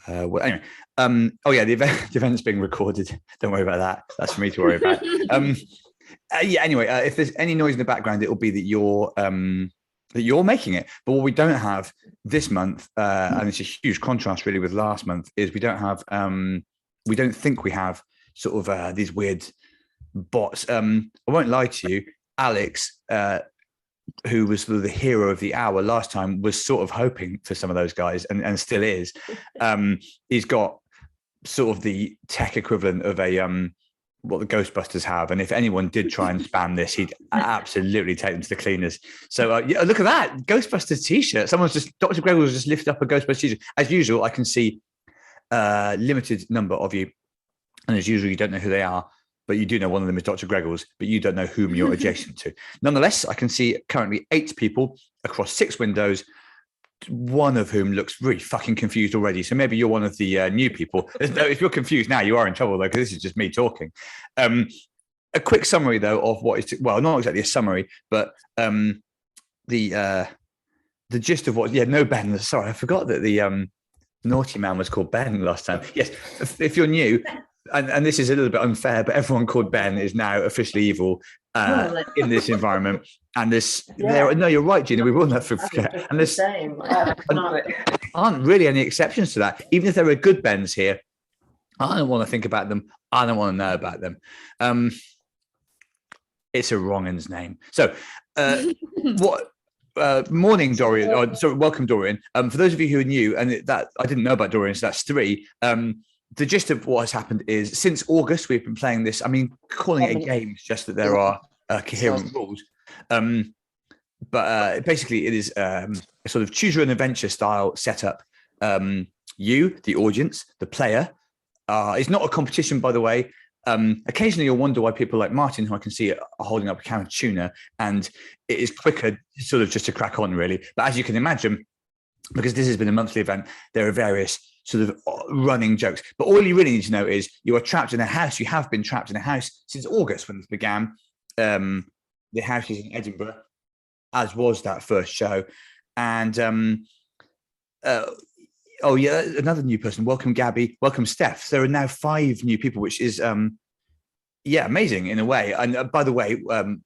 Anyway, oh yeah, the event's being recorded. Don't worry about that. That's for me to worry about. Yeah. Anyway, if there's any noise in the background, it'll be that you're making it. But what we don't have this month, and it's a huge contrast really with last month, is we don't think we have sort of these weird bots. I won't lie to you, Alex, who was the hero of the hour last time, was sort of hoping for some of those guys and still is. He's got sort of the tech equivalent of what the Ghostbusters have. And if anyone did try and spam this, he'd absolutely take them to the cleaners. So yeah, look at that Ghostbusters t-shirt. Dr. Greg was just lifted up a Ghostbusters t-shirt. As usual, I can see limited number of you. And as usual, you don't know who they are, but you do know one of them is Dr. Greggles, but you don't know whom you're adjacent to. Nonetheless, I can see currently 8 people across 6 windows, one of whom looks really fucking confused already. So maybe you're one of the new people. If you're confused now, you are in trouble, though, because this is just me talking. A quick summary, though, of what is, well, not exactly a summary, but the gist of what, no, Ben, sorry, I forgot that the naughty man was called Ben last time. Yes, if you're new, and this is a little bit unfair, but everyone called Ben is now officially evil in this environment. And no, you're right, Gina. We will never forget. And there's aren't really any exceptions to that. Even if there are good Bens here, I don't want to think about them. I don't want to know about them. It's a wrong-uns name. So, morning, Dorian. Welcome, Dorian. For those of you who are new, and that I didn't know about Dorian, so that's 3. The gist of what has happened is since August, we've been playing this. I mean, calling it a game is just that there are coherent rules. But basically, it is a sort of choose your own adventure style setup. You, the audience, the player, it's not a competition, by the way. Occasionally, you'll wonder why people like Martin, who I can see are holding up a can of tuna, and it is quicker, sort of just to crack on, really. But as you can imagine, because this has been a monthly event, there are various sort of running jokes. But all you really need to know is you are trapped in a house. You have been trapped in a house since August when this began. The house is in Edinburgh, as was that first show. And another new person. Welcome, Gabby. Welcome, Steph. There are now 5 new people, which is amazing in a way. And by the way,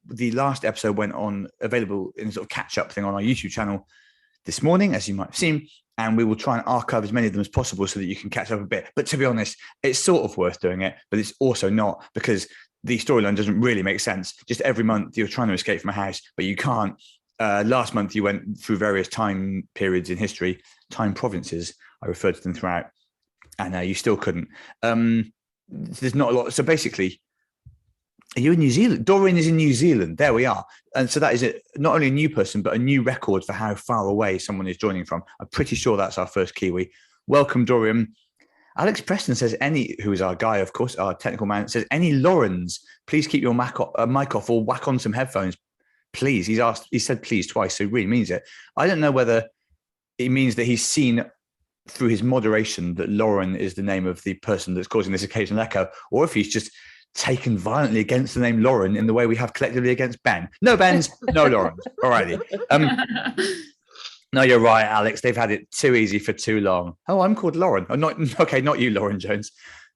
the last episode went on available in a sort of catch-up thing on our YouTube channel this morning, as you might have seen. And we will try and archive as many of them as possible so that you can catch up a bit. But to be honest, it's sort of worth doing it, but it's also not, because the storyline doesn't really make sense. Just every month you're trying to escape from a house, but you can't. Last month you went through various time periods in history, time provinces, I referred to them throughout, and you still couldn't. There's not a lot. So basically, are you in New Zealand? Dorian is in New Zealand. There we are. And so that is not only a new person, but a new record for how far away someone is joining from. I'm pretty sure that's our first Kiwi. Welcome, Dorian. Alex Preston says who is our guy, of course, our technical man, says, any Laurens, please keep your mic off or whack on some headphones. Please. He said please twice, so he really means it. I don't know whether it means that he's seen through his moderation that Lauren is the name of the person that's causing this occasional echo, or if he's just taken violently against the name Lauren in the way we have collectively against Ben. No Bens, no Laurens. All righty. No, you're right, Alex. They've had it too easy for too long. Oh, I'm called Lauren. Oh, not you, Lauren Jones.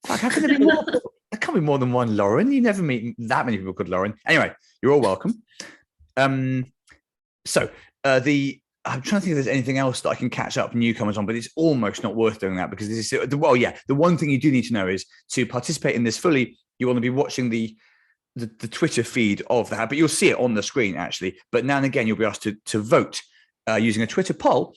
Fuck, how can there be more? There can't be more than one Lauren. You never meet that many people called Lauren. Anyway, you're all welcome. So I'm trying to think if there's anything else that I can catch up newcomers on, but it's almost not worth doing that because this is the one thing you do need to know is to participate in this fully. You want to be watching the Twitter feed of that, but you'll see it on the screen actually. But now and again, you'll be asked to vote using a Twitter poll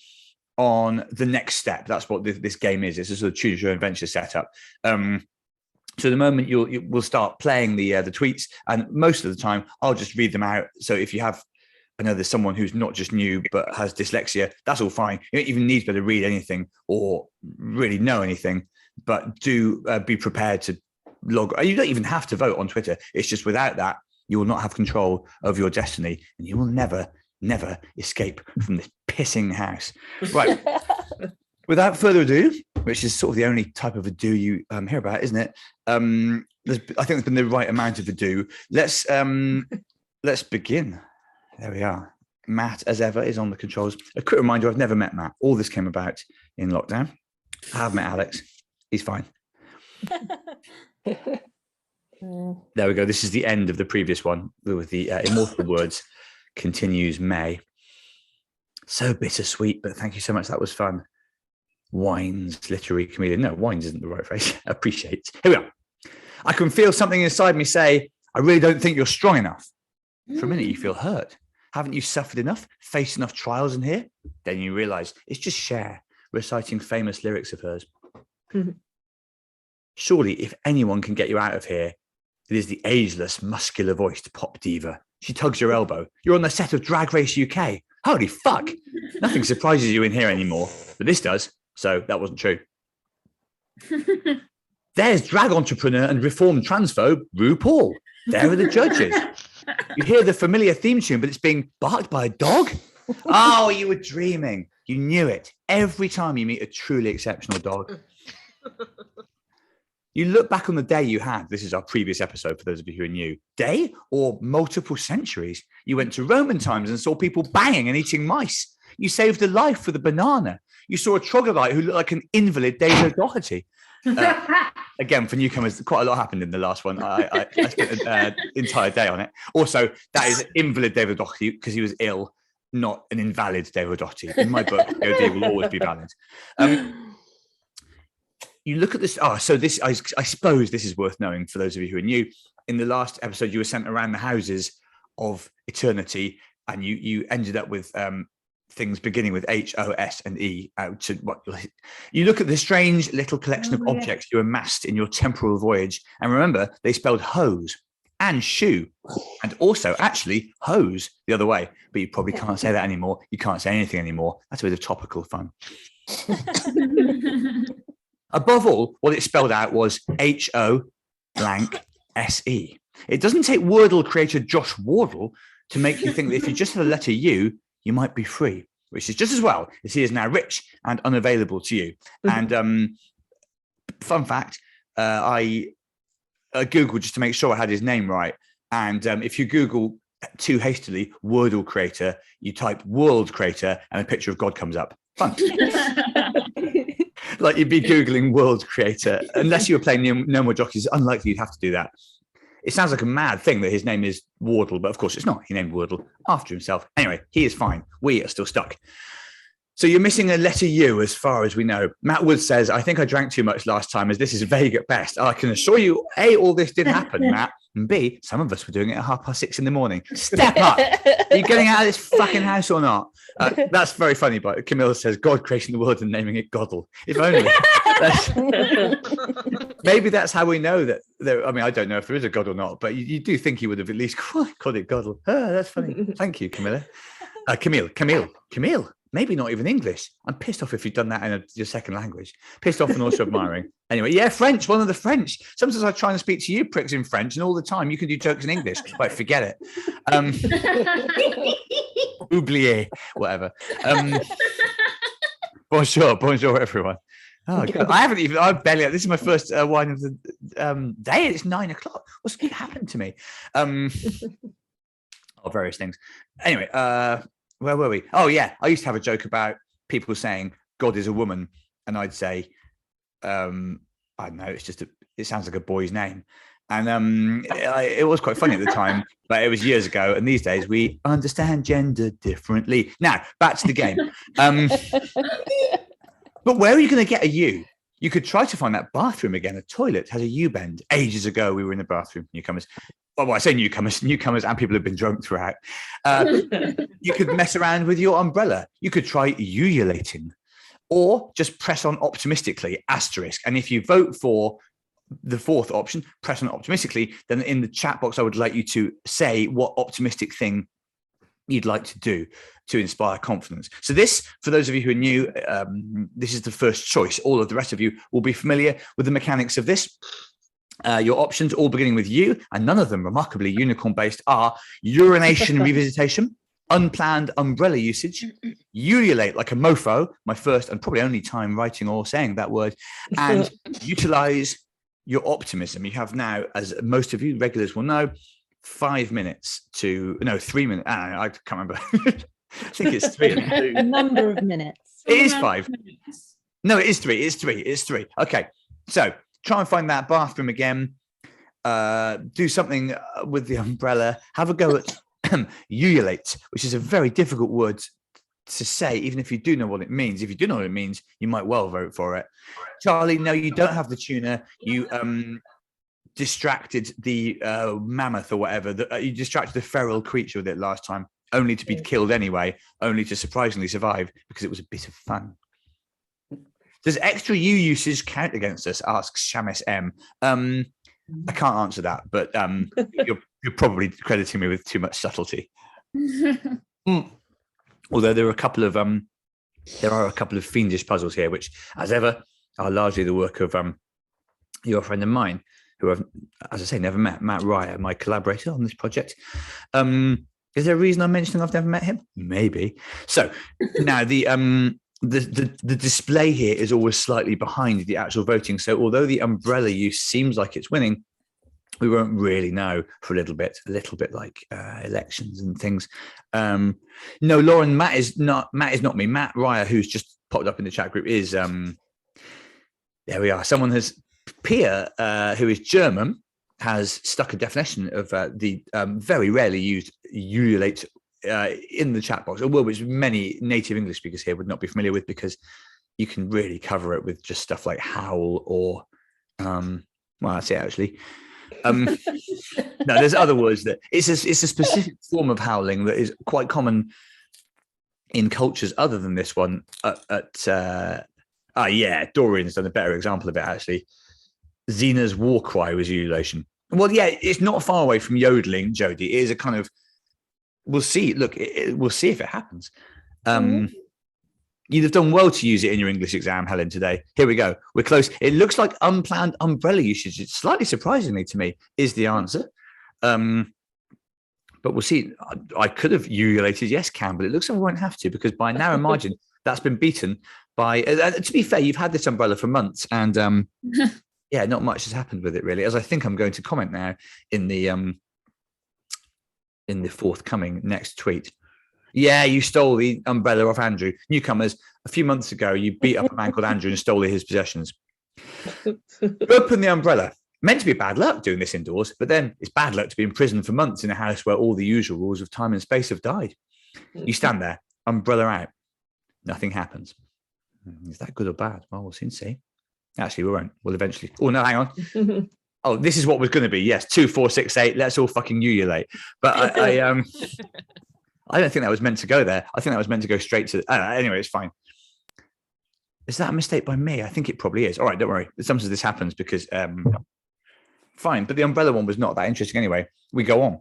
on the next step. That's what this game is. It's a sort of choose your own adventure setup. So the moment we'll start playing the tweets, and most of the time I'll just read them out. So if you have, I know there's someone who's not just new but has dyslexia, that's all fine. You don't even need to be able to read anything or really know anything, but do be prepared to log. You don't even have to vote on Twitter. It's just without that, you will not have control of your destiny, and you will never escape from this pissing house. Right. Without further ado, which is sort of the only type of ado you hear about, isn't it? I think there's been the right amount of ado. Let's begin. There we are. Matt, as ever, is on the controls. A quick reminder, I've never met Matt. All this came about in lockdown. I have met Alex. He's fine. There we go. This is the end of the previous one with the immortal words. Continues May. So bittersweet, but thank you so much. That was fun. Wines, literary comedian. No, wines isn't the right phrase. Appreciate. Here we are. I can feel something inside me say, I really don't think you're strong enough. For a minute, you feel hurt. Haven't you suffered enough, faced enough trials in here? Then you realize it's just Cher reciting famous lyrics of hers. Surely, if anyone can get you out of here, it is the ageless, muscular-voiced pop diva. She tugs your elbow. You're on the set of Drag Race UK. Holy fuck. Nothing surprises you in here anymore, but this does. So that wasn't true. There's drag entrepreneur and reformed transphobe RuPaul. There are the judges. You hear the familiar theme tune, but it's being barked by a dog? Oh, you were dreaming. You knew it. Every time you meet a truly exceptional dog. You look back on the day you had. This is our previous episode for those of you who are new. Day or multiple centuries? You went to Roman times and saw people banging and eating mice. You saved a life with a banana. You saw a troglodyte who looked like an invalid David Doherty. Again, for newcomers, quite a lot happened in the last one. I spent an entire day on it. Also, that is invalid David Doherty because he was ill, not an invalid David Doherty. In my book, DOD will always be valid. You look at this. So this, I suppose this is worth knowing for those of you who are new. In the last episode, you were sent around the houses of eternity, and you ended up with things beginning with H, O, S, and E. You look at the strange little collection of objects you amassed in your temporal voyage, and remember, they spelled hose and shoe, and also actually hose the other way. But you probably can't say that anymore. You can't say anything anymore. That's a bit of topical fun. Above all, what it spelled out was H-O blank S-E. It doesn't take Wordle creator Josh Wardle to make you think that if you just had a letter U, you might be free, which is just as well as he is now rich and unavailable to you. And fun fact, I Googled just to make sure I had his name right. And if you Google too hastily Wordle creator, you type world creator and a picture of God comes up. Fun. Like you'd be Googling world creator. Unless you were playing No More Jockeys, it's unlikely you'd have to do that. It sounds like a mad thing that his name is Wardle, but of course it's not. He named Wardle after himself. Anyway, he is fine. We are still stuck. So you're missing a letter U as far as we know. Matt Wood says, I think I drank too much last time as this is vague at best. I can assure you, A, all this did happen, Matt. And B, some of us were doing it at 6:30 in the morning. Step up. Are you getting out of this fucking house or not? That's very funny, but Camilla says, God creating the world and naming it Goddle. If only. Maybe that's how we know that. I mean, I don't know if there is a God or not, but you do think he would have at least called it Goddle. That's funny. Thank you, Camilla. Camille. Maybe not even English. I'm pissed off if you've done that in your second language. Pissed off and also admiring. Anyway, yeah, French, one of the French. Sometimes I try and speak to you pricks in French, and all the time you can do jokes in English. Right, forget it. Oublié, whatever. Bonjour, everyone. Oh, God. This is my first wine of the day. It's 9 o'clock. What's happened to me? Various things. Anyway, where were we? Oh, yeah. I used to have a joke about people saying God is a woman. And I'd say, I don't know, it sounds like a boy's name. And it was quite funny at the time, but it was years ago. And these days we understand gender differently. Now, back to the game. But where are you going to get a U? You could try to find that bathroom again. A toilet has a U-bend. Ages ago, we were in the bathroom, newcomers. Well, I say newcomers and people who've been drunk throughout. You could mess around with your umbrella. You could try ululating, or just press on optimistically, asterisk. And if you vote for the fourth option, press on optimistically, then in the chat box, I would like you to say what optimistic thing you'd like to do to inspire confidence. So this, for those of you who are new, this is the first choice. All of the rest of you will be familiar with the mechanics of this. Your options, all beginning with U, and none of them remarkably unicorn-based, are urination revisitation, unplanned umbrella usage, ululate like a mofo, my first and probably only time writing or saying that word, and utilize your optimism. You have now, as most of you regulars will know, 3 minutes. I don't know, I can't remember. I think it's 3. A number of minutes. It is 5. No, it is 3. It's 3. It's 3. Okay. So try and find that bathroom again. Do something with the umbrella. Have a go at ululate, which is a very difficult word to say, even if you do know what it means. If you do know what it means, you might well vote for it. Charlie, no, you don't have the tuna. You distracted the mammoth or whatever. You distracted the feral creature with it last time, only to be killed anyway, only to surprisingly survive because it was a bit of fun. Does extra U usage count against us? Asks Shamus M. I can't answer that, but you're probably crediting me with too much subtlety. Although there are a couple of fiendish puzzles here, which, as ever, are largely the work of your friend of mine, who I've, as I say, never met, Matt Ryer, my collaborator on this project. Is there a reason I'm mentioning I've never met him? Maybe. So now the display here is always slightly behind the actual voting. So although the umbrella use seems like it's winning, we won't really know for a little bit like elections and things. No, Lauren, Matt is not me. Matt Ryer, who's just popped up in the chat group, is there we are. Someone has Pia, who is German, has stuck a definition of the very rarely used ululate in the chat box, a word which many native English speakers here would not be familiar with, because you can really cover it with just stuff like howl or well, that's it actually. No, there's other words that it's a specific form of howling that is quite common in cultures other than this one. Dorian's done a better example of it actually. Xena's war cry was ululation. Well, yeah, it's not far away from yodeling, Jodie. It is a kind of, we'll see. Look, we'll see if it happens. You'd have done well to use it in your English exam, Helen, today. Here we go. We're close. It looks like unplanned umbrella usage, it's slightly surprisingly to me, is the answer. But we'll see. I could have ululated, yes, Cam, but it looks like I won't have to, because by narrow margin, that's been beaten by, to be fair, you've had this umbrella for months, and yeah, not much has happened with it, really, as I think I'm going to comment now in the forthcoming next tweet. Yeah, you stole the umbrella off Andrew. Newcomers, a few months ago, you beat up a man called Andrew and stole his possessions. Open the umbrella. Meant to be bad luck doing this indoors, but then it's bad luck to be in prison for months in a house where all the usual rules of time and space have died. You stand there, umbrella out. Nothing happens. Is that good or bad? Well, we'll soon see. Actually, we won't. We'll eventually. Oh, no, hang on. Oh, this is what was going to be. Yes, 2, 4, 6, 8. Let's all fucking ululate. But I don't think that was meant to go there. I think that was meant to go straight to. Anyway, it's fine. Is that a mistake by me? I think it probably is. All right, don't worry. Sometimes this happens because fine. But the umbrella one was not that interesting anyway. We go on.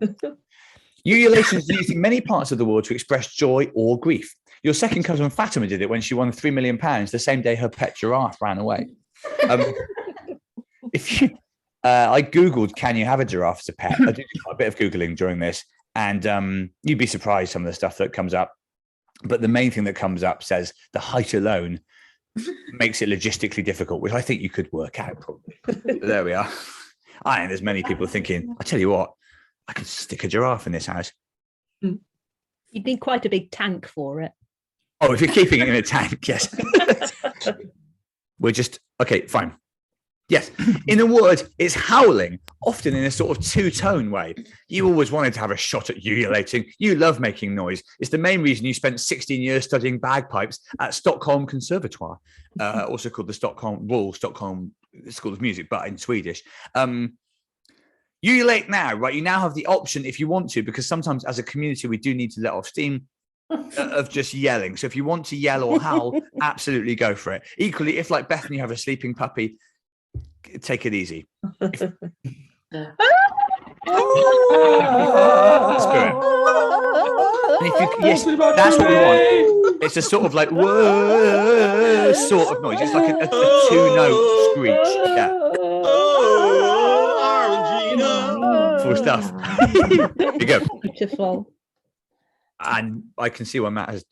Ululation is used in many parts of the world to express joy or grief. Your second cousin Fatima did it when she won £3 million the same day her pet giraffe ran away. If you, I googled, can you have a giraffe as a pet? I did quite a bit of googling during this. And you'd be surprised some of the stuff that comes up. But the main thing that comes up says the height alone makes it logistically difficult, which I think you could work out probably. But there we are. I think there's many people thinking, I tell you what, I could stick a giraffe in this house. You'd need quite a big tank for it. Oh, if you're keeping it in a tank, yes. We're just, okay, fine. Yes, in a word, it's howling, often in a sort of two-tone way. You always wanted to have a shot at ululating. You love making noise. It's the main reason you spent 16 years studying bagpipes at Stockholm Conservatoire, also called the Stockholm School of Music, but in Swedish. Ululate now, right? You now have the option if you want to, because sometimes as a community, we do need to let off steam of just yelling. So if you want to yell or howl, absolutely go for it. Equally, if like Bethany, you have a sleeping puppy, take it easy. Spirit. And if you, yes, that's what we want. It's a sort of like whoa sort of noise. It's like a two-note screech. Yeah. Full stuff. There you go. Beautiful. And I can see why Matt has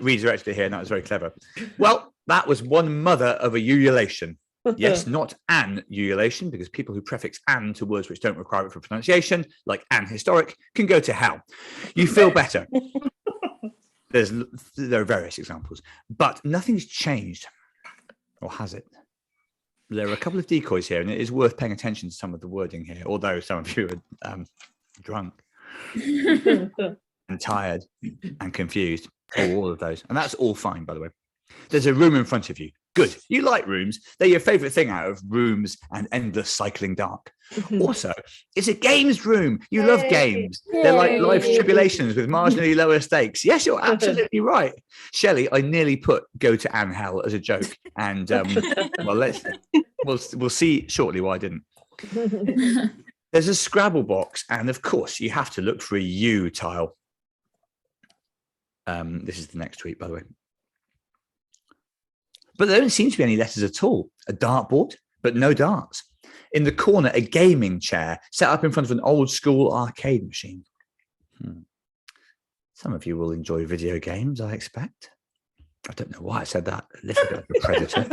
redirected it here, and that was very clever. Well, that was one mother of a ululation. Yes, not an ululation, because people who prefix "an" to words which don't require it for pronunciation, like "an historic," can go to hell. You feel better. There are various examples, but nothing's changed. or has it? There are a couple of decoys here, and it is worth paying attention to some of the wording here, although some of you are drunk and tired and confused, or all of those. And that's all fine, by the way. There's a room in front of you. Good. You like rooms. They're your favorite thing out of rooms and endless cycling dark. Also, it's a games room. You love games. They're like life's tribulations with marginally lower stakes. Yes, you're absolutely right. Shelley, I nearly put Go to Anhel as a joke. And well, we'll see shortly why I didn't. There's a Scrabble box. And of course, you have to look for a U tile. This is the next tweet, by the way. But there don't seem to be any letters at all. A dartboard, but no darts. In the corner, a gaming chair set up in front of an old school arcade machine. Some of you will enjoy video games, I expect. I don't know why I said that. A little bit of a predator.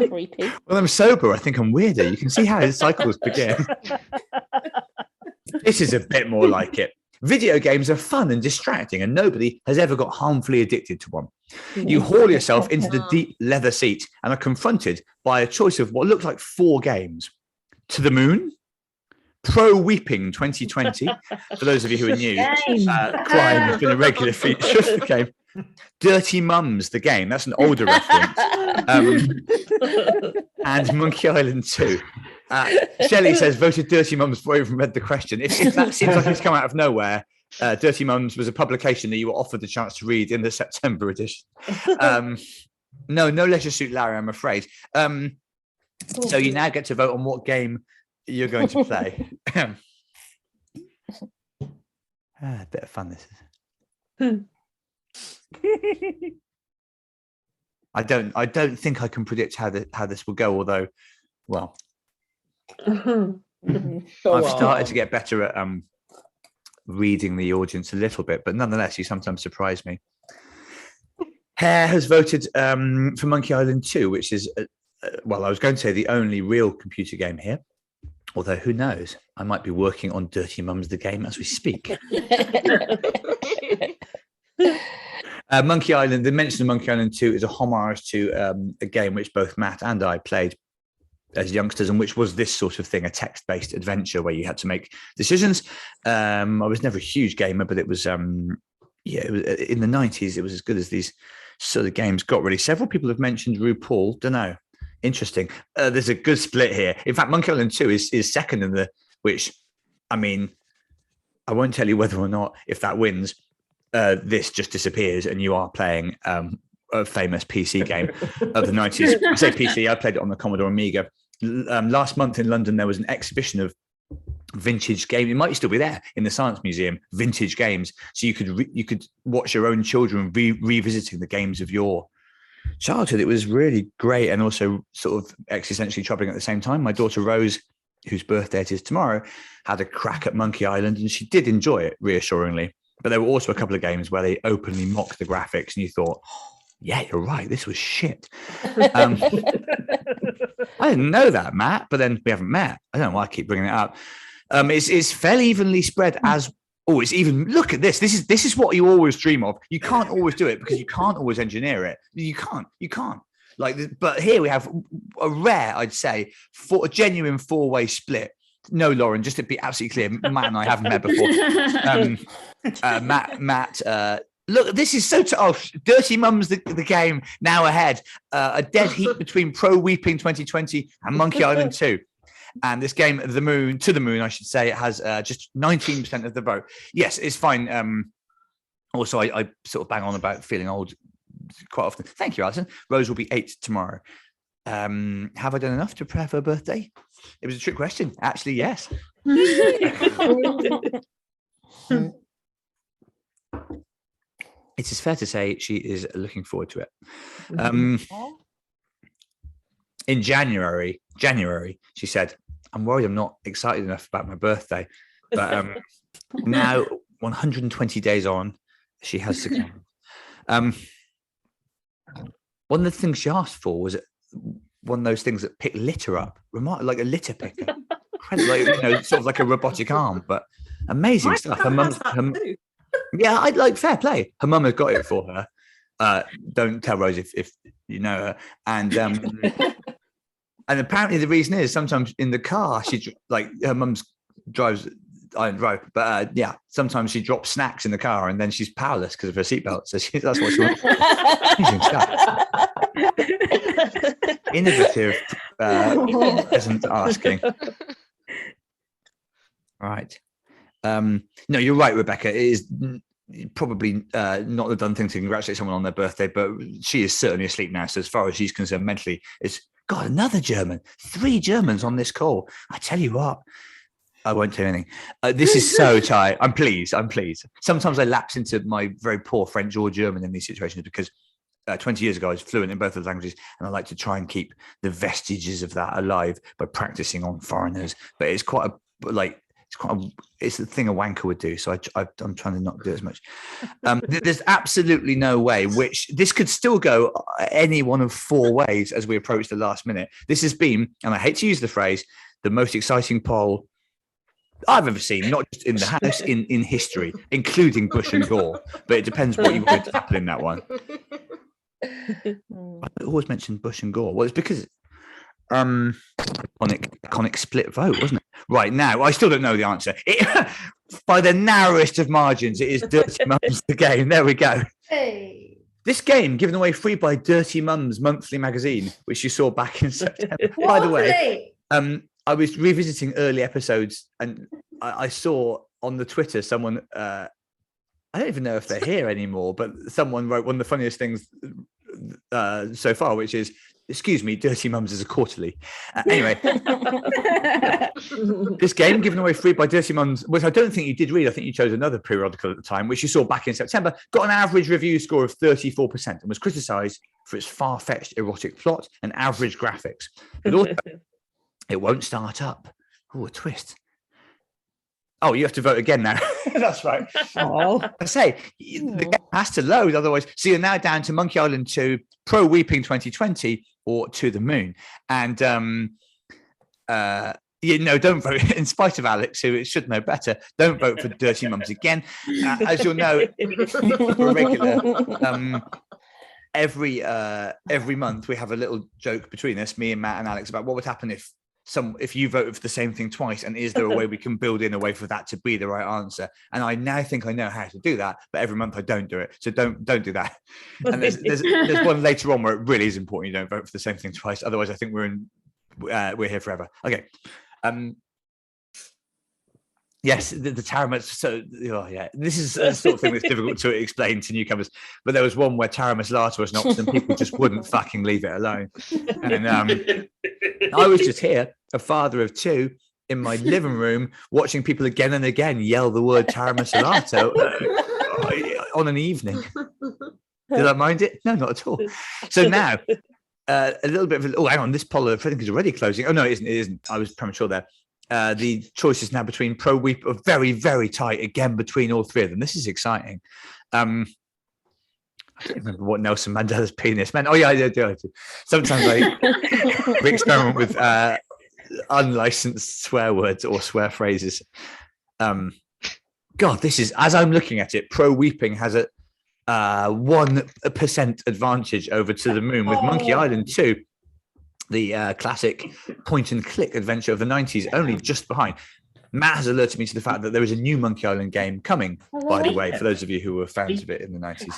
Creepy. When I'm sober, I think I'm weirder. You can see how his cycles begin. This is a bit more like it. Video games are fun and distracting, and nobody has ever got harmfully addicted to one. You haul yourself into the deep leather seat and are confronted by a choice of what looks like 4 games. To the Moon, Pro Weeping 2020, for those of you who are new, crime has been a regular feature of the game. Dirty Mums, the game, that's an older reference. And Monkey Island 2. Shelley says, voted Dirty Mums before I even read the question. If that seems like it's come out of nowhere, Dirty Mums was a publication that you were offered the chance to read in the September edition. No Leisure Suit Larry, I'm afraid. So you now get to vote on what game you're going to play. A bit of fun, this is. I don't think I can predict how this will go, although, well, I've started to get better at reading the audience a little bit, but nonetheless, you sometimes surprise me. Hare has voted for Monkey Island 2, which is, well, I was going to say the only real computer game here, although who knows, I might be working on Dirty Mums the game as we speak. Monkey Island, the mention of Monkey Island 2 is a homage to a game which both Matt and I played as youngsters, and which was this sort of thing, a text-based adventure where you had to make decisions. I was never a huge gamer, but it was, it was, in the 90s, it was as good as these sort of games got, really. Several people have mentioned RuPaul. Don't know. Interesting. There's a good split here. In fact, Monkey Island 2 is second in the, which, I mean, I won't tell you whether or not, if that wins, this just disappears and you are playing a famous PC game of the 90s. I say PC, I played it on the Commodore Amiga. Last month in London, there was an exhibition of vintage games. It might still be there in the Science Museum, vintage games. So you could watch your own children revisiting the games of your childhood. It was really great and also sort of existentially troubling at the same time. My daughter Rose, whose birthday it is tomorrow, had a crack at Monkey Island, and she did enjoy it, reassuringly. But there were also a couple of games where they openly mocked the graphics, and you thought, yeah, you're right, this was shit. I didn't know that, Matt, but then we haven't met. I don't know why I keep bringing it up. It's fairly evenly spread as, it's even, look at this. This is what you always dream of. You can't always do it because you can't always engineer it. You can't. But here we have a rare, I'd say, a genuine 4-way split. No, Lauren, just to be absolutely clear, Matt and I haven't met before. Matt, look, this is so Dirty Mums, the game, now ahead. A dead heat between Pro Weeping 2020 and Monkey Island 2. And this game, To the Moon, I should say, it has just 19% of the vote. Yes, it's fine. Also, I sort of bang on about feeling old quite often. Thank you, Alison. Rose will be 8 tomorrow. Have I done enough to prepare for her birthday? It was a trick question. Actually, yes. It is fair to say she is looking forward to it. In January, she said, I'm worried I'm not excited enough about my birthday. But now, 120 days on, she has succumbed. One of the things she asked for was one of those things that pick litter up, like a litter picker. Sort of like a robotic arm, but amazing stuff. Her mum, yeah, I'd like fair play. Her mum has got it for her. Don't tell Rose if you know her. And and apparently the reason is sometimes in the car she like her mum's drives. I don't drive, but yeah, sometimes she drops snacks in the car and then she's powerless because of her seatbelt. So that's what she wants. Amazing stuff. Innovative, isn't asking. Right. No, you're right, Rebecca. It is probably not the done thing to congratulate someone on their birthday, but she is certainly asleep now. So as far as she's concerned mentally, it's God, another German. 3 Germans on this call. I tell you what. I won't do anything. This is so tight. I'm pleased. Sometimes I lapse into my very poor French or German in these situations because 20 years ago I was fluent in both of the languages, and I like to try and keep the vestiges of that alive by practicing on foreigners. But it's it's the thing a wanker would do. So I'm trying to not do as much. There's absolutely no way which this could still go any one of 4 ways as we approach the last minute. This has been, and I hate to use the phrase, the most exciting poll I've ever seen, not just in the house, in history, including Bush and Gore. But it depends what you want to happen in that one. I always mention Bush and Gore. Well, it's because iconic split vote, wasn't it? Right, now, I still don't know the answer. By the narrowest of margins, it is Dirty Mums the game. There we go. Hey. This game given away free by Dirty Mums monthly magazine, which you saw back in September. By the way, I was revisiting early episodes and I saw on the Twitter someone, I don't even know if they're here anymore, but someone wrote one of the funniest things so far, which is, excuse me, Dirty Mums is a quarterly. Anyway, this game given away free by Dirty Mums, which I don't think you did read, I think you chose another periodical at the time, which you saw back in September, got an average review score of 34% and was criticised for its far-fetched erotic plot and average graphics. But also, it won't start up. Oh, a twist. Oh, you have to vote again now. That's right. Oh. I say, the game has to load, otherwise. So you're now down to Monkey Island 2, Pro Weeping 2020, or To the Moon. And, don't vote, in spite of Alex, who should know better, don't vote for Dirty Mums again. As you'll know, for a regular, every month we have a little joke between us, me and Matt and Alex, about what would happen if you voted for the same thing twice, and is there a way we can build in a way for that to be the right answer? And I now think I know how to do that, but every month I don't do it. So don't do that. And there's one later on where it really is important you don't vote for the same thing twice. Otherwise, I think we're here forever. Okay. Yes, the Taramus. So, this is a sort of thing that's difficult to explain to newcomers. But there was one where Taramus Lata was knocked, and people just wouldn't fucking leave it alone. And I was just here, a father of 2, in my living room, watching people again and again yell the word Taramus Lata on an evening. Did I mind it? No, not at all. So now, a little bit of hang on, this poll I think is already closing. Oh no, it isn't. I was premature there. The choice is now between Pro Weep, very, very tight again between all 3 of them. This is exciting. I don't remember what Nelson Mandela's penis meant. Oh yeah, I do. Sometimes we experiment with unlicensed swear words or swear phrases. God, this is, as I'm looking at it, Pro Weeping has a 1% advantage over To the Moon, with Monkey Island 2, the classic point and click adventure of the 90s, only just behind. Matt has alerted me to the fact that there is a new Monkey Island game coming, by the way, for those of you who were fans of it in the 90s.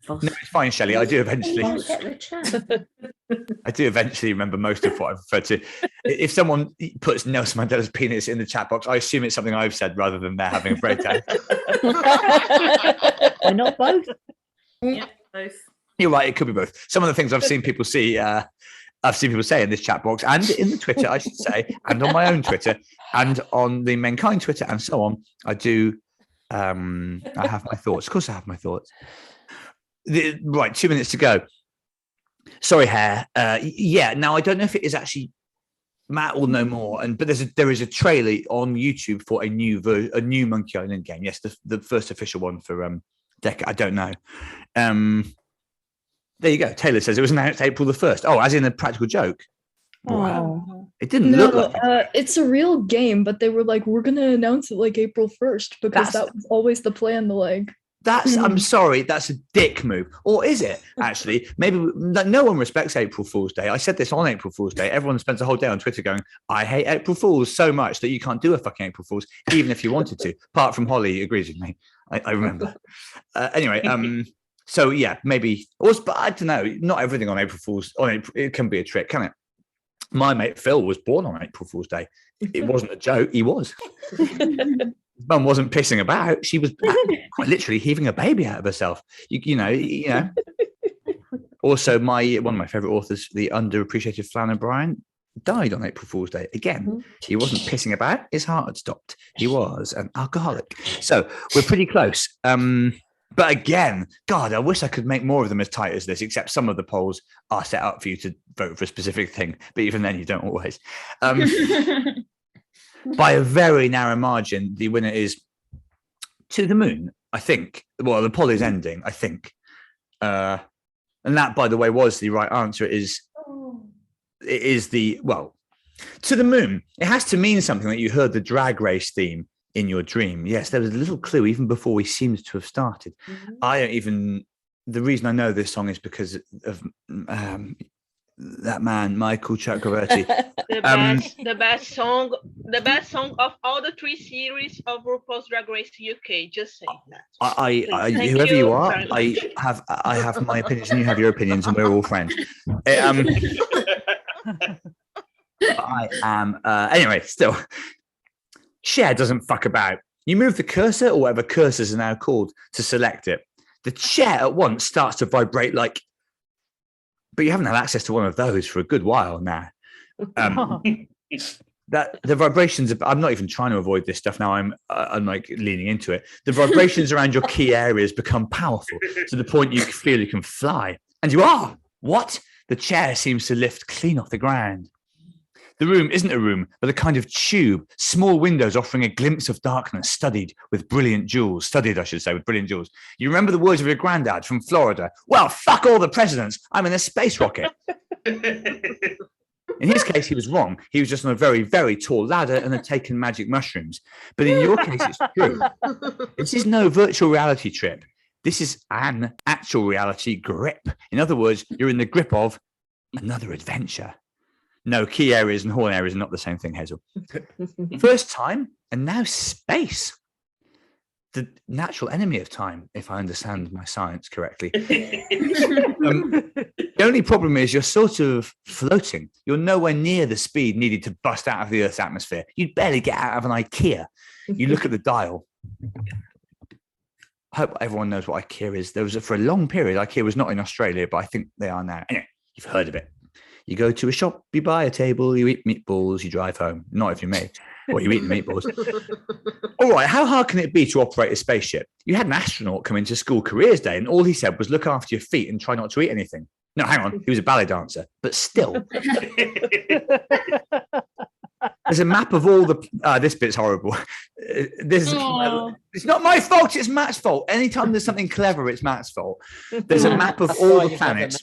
No, it's fine, Shelley. I do eventually remember most of what I've referred to. If someone puts Nelson Mandela's penis in the chat box, I assume it's something I've said rather than they're having a breakdown. Why not both? Yeah, both. You're right. It could be both. Some of the things I've seen people say in this chat box and in the Twitter, I should say, and on my own Twitter and on the Mankind Twitter and so on. I do. I have my thoughts. Of course, I have my thoughts. Right, 2 minutes to go. Sorry, Hare. Now I don't know if it is actually. Matt will know more, but there is a trailer on YouTube for a new Monkey Island game. Yes, the first official one for Decca. I don't know. There you go. Taylor says it was announced April the 1st. Oh, as in a practical joke. Wow. It didn't look like it's a real game, but they were like, we're gonna announce it like April 1st because that was always the plan. I'm sorry, that's a dick move. Or is it, actually? Maybe no one respects April Fool's Day. I said this on April Fool's Day. Everyone spends a whole day on Twitter going, I hate April Fools so much that you can't do a fucking April Fool's, even if you wanted to. Apart from Holly agrees with me. I remember. Anyway, so yeah, maybe. But I don't know. Not everything on April Fool's, it can be a trick, can it? My mate Phil was born on April Fool's Day. It wasn't a joke. He was. Mum wasn't pissing about. She was quite literally heaving a baby out of herself. You know. Also, one of my favorite authors, the underappreciated Flann O'Brien, died on April Fool's Day. Again, he wasn't pissing about. His heart had stopped. He was an alcoholic. So we're pretty close. But again, God, I wish I could make more of them as tight as this, except some of the polls are set up for you to vote for a specific thing. But even then, you don't always. By a very narrow margin, the winner is To the Moon, I think. Well, the poll is ending, I think. And that, by the way, was the right answer. It is To the Moon. It has to mean something that you heard the drag race theme in your dream. Yes, there was a little clue even before we seemed to have started. The reason I know this song is because of that man, Michael Chakravarti. The best song of all the 3 series of RuPaul's Drag Race UK. Just saying that. Whoever you are, I have my opinions and you have your opinions, and we're all friends. I am anyway. Still, Cher doesn't fuck about. You move the cursor, or whatever cursors are now called, to select it. The chair at once starts to vibrate like. But you haven't had access to one of those for a good while now. That the vibrations. I'm not even trying to avoid this stuff now. I'm like leaning into it. The vibrations around your key areas become powerful to the point you feel you can fly, and you are. What? The chair seems to lift clean off the ground. The room isn't a room, but a kind of tube, small windows offering a glimpse of darkness, studied, with brilliant jewels. You remember the words of your granddad from Florida? Well, fuck all the presidents. I'm in a space rocket. In his case, he was wrong. He was just on a very, very tall ladder and had taken magic mushrooms. But in your case, it's true. This is no virtual reality trip. This is an actual reality grip. In other words, you're in the grip of another adventure. No, key areas and horn areas are not the same thing, Hazel. First time, and now space. The natural enemy of time, if I understand my science correctly. The only problem is you're sort of floating. You're nowhere near the speed needed to bust out of the Earth's atmosphere. You'd barely get out of an IKEA. You look at the dial. I hope everyone knows what IKEA is. For a long period, IKEA was not in Australia, but I think they are now. Anyway, you've heard of it. You go to a shop, you buy a table, you eat meatballs, you drive home. Not if you're me. Well, you eat the meatballs. All right, how hard can it be to operate a spaceship? You had an astronaut come into school careers day, and all he said was look after your feet and try not to eat anything. No, hang on. He was a ballet dancer, but still. There's a map of all the... this bit's horrible. It's not my fault, it's Matt's fault. Anytime there's something clever, it's Matt's fault. There's a map of all the planets,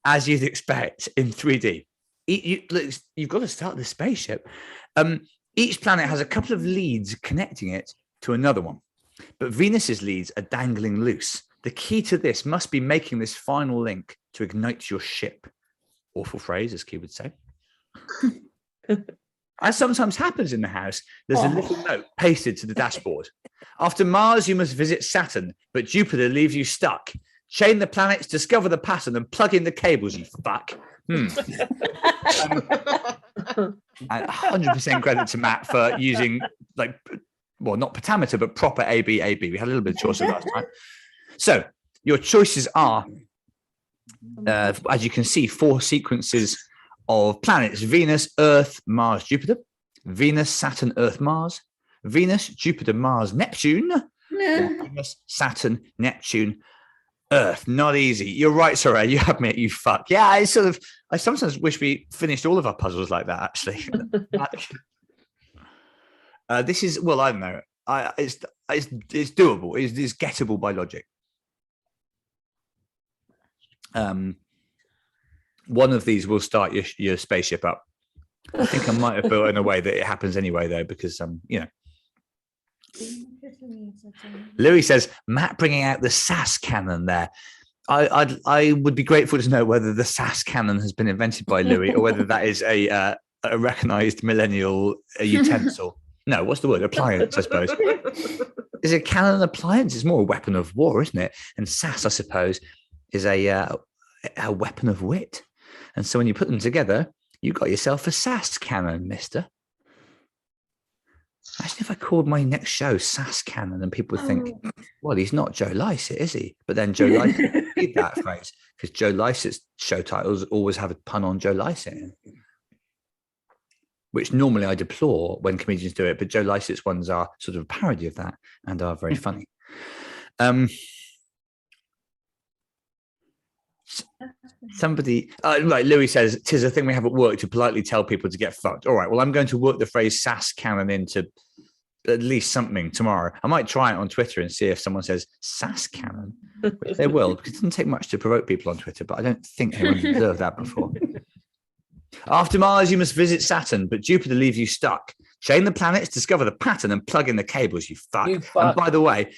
as you'd expect, in 3D. You've got to start the spaceship. Each planet has a couple of leads connecting it to another one. But Venus's leads are dangling loose. The key to this must be making this final link to ignite your ship. Awful phrase, as Key would say. As sometimes happens in the house, there's a little note pasted to the dashboard. After Mars, you must visit Saturn, but Jupiter leaves you stuck. Chain the planets, discover the pattern, and plug in the cables, you fuck. 100% credit to Matt for using, not pentameter, but proper AB. We had a little bit of choice last time. So your choices are, as you can see, 4 sequences of planets: Venus, Earth, Mars, Jupiter, Venus, Saturn, Earth, Mars, Venus, Jupiter, Mars, Neptune, Venus, Saturn, Neptune, Earth. Not easy. You're right, Soraya. You have me at you fuck. Yeah, I sometimes wish we finished all of our puzzles like that, actually. This is, well, I don't know. It's doable. It's gettable by logic. One of these will start your spaceship up. I think I might have built it in a way that it happens anyway, though, because Louis says, Matt bringing out the SAS cannon there. I would be grateful to know whether the SAS cannon has been invented by Louis or whether that is a recognized millennial utensil. No, what's the word? Appliance, I suppose. Is a cannon an appliance? It's more a weapon of war, isn't it? And SAS, I suppose, is a weapon of wit. And so when you put them together, you got yourself a SAS cannon, mister. Imagine if I called my next show SAS Cannon and people would think, well, he's not Joe Lycett, is he? But then Joe Lycett did that phrase because Joe Lycett's show titles always have a pun on Joe Lycett, which normally I deplore when comedians do it. But Joe Lycett's ones are sort of a parody of that and are very funny. Somebody, right, Louis says, tis a thing we have at work to politely tell people to get fucked. All right, well, I'm going to work the phrase SAS Cannon into at least something tomorrow. I might try it on Twitter and see if someone says SAS Cannon. They will, because it doesn't take much to provoke people on Twitter, but I don't think anyone's observed that before. After Mars, you must visit Saturn, but Jupiter leaves you stuck. Chain the planets, discover the pattern, and plug in the cables, you fuck. And by the way,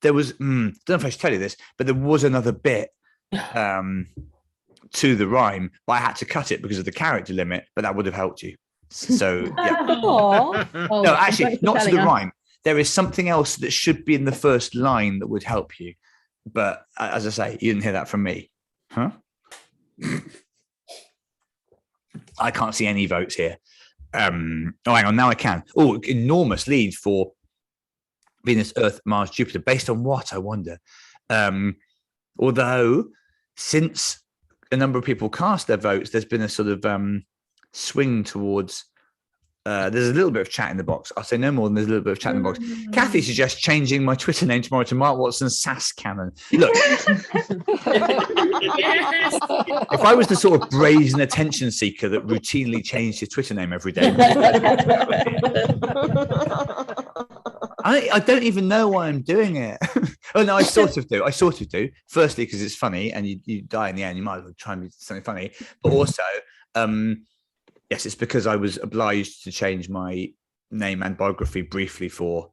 there was, don't know if I should tell you this, but there was another bit to the rhyme, but I had to cut it because of the character limit, but that would have helped you. So yeah. No, actually, not to the rhyme. There is something else that should be in the first line that would help you. But as I say, you didn't hear that from me. Huh? I can't see any votes here. Oh, hang on, now I can. Oh, enormous lead for Venus, Earth, Mars, Jupiter. Based on what, I wonder? Although, since a number of people cast their votes, there's been a sort of swing towards. There's a little bit of chat in the box. I'll say no more than there's a little bit of chat in the box. Kathy suggests changing my Twitter name tomorrow to Mark Watson SAS Cannon. Look, if I was the sort of brazen attention seeker that routinely changed his Twitter name every day, I don't even know why I'm doing it. Oh no, I sort of do. Firstly, because it's funny, and you die in the end. You might as well try and be something funny. But also, yes, it's because I was obliged to change my name and biography briefly for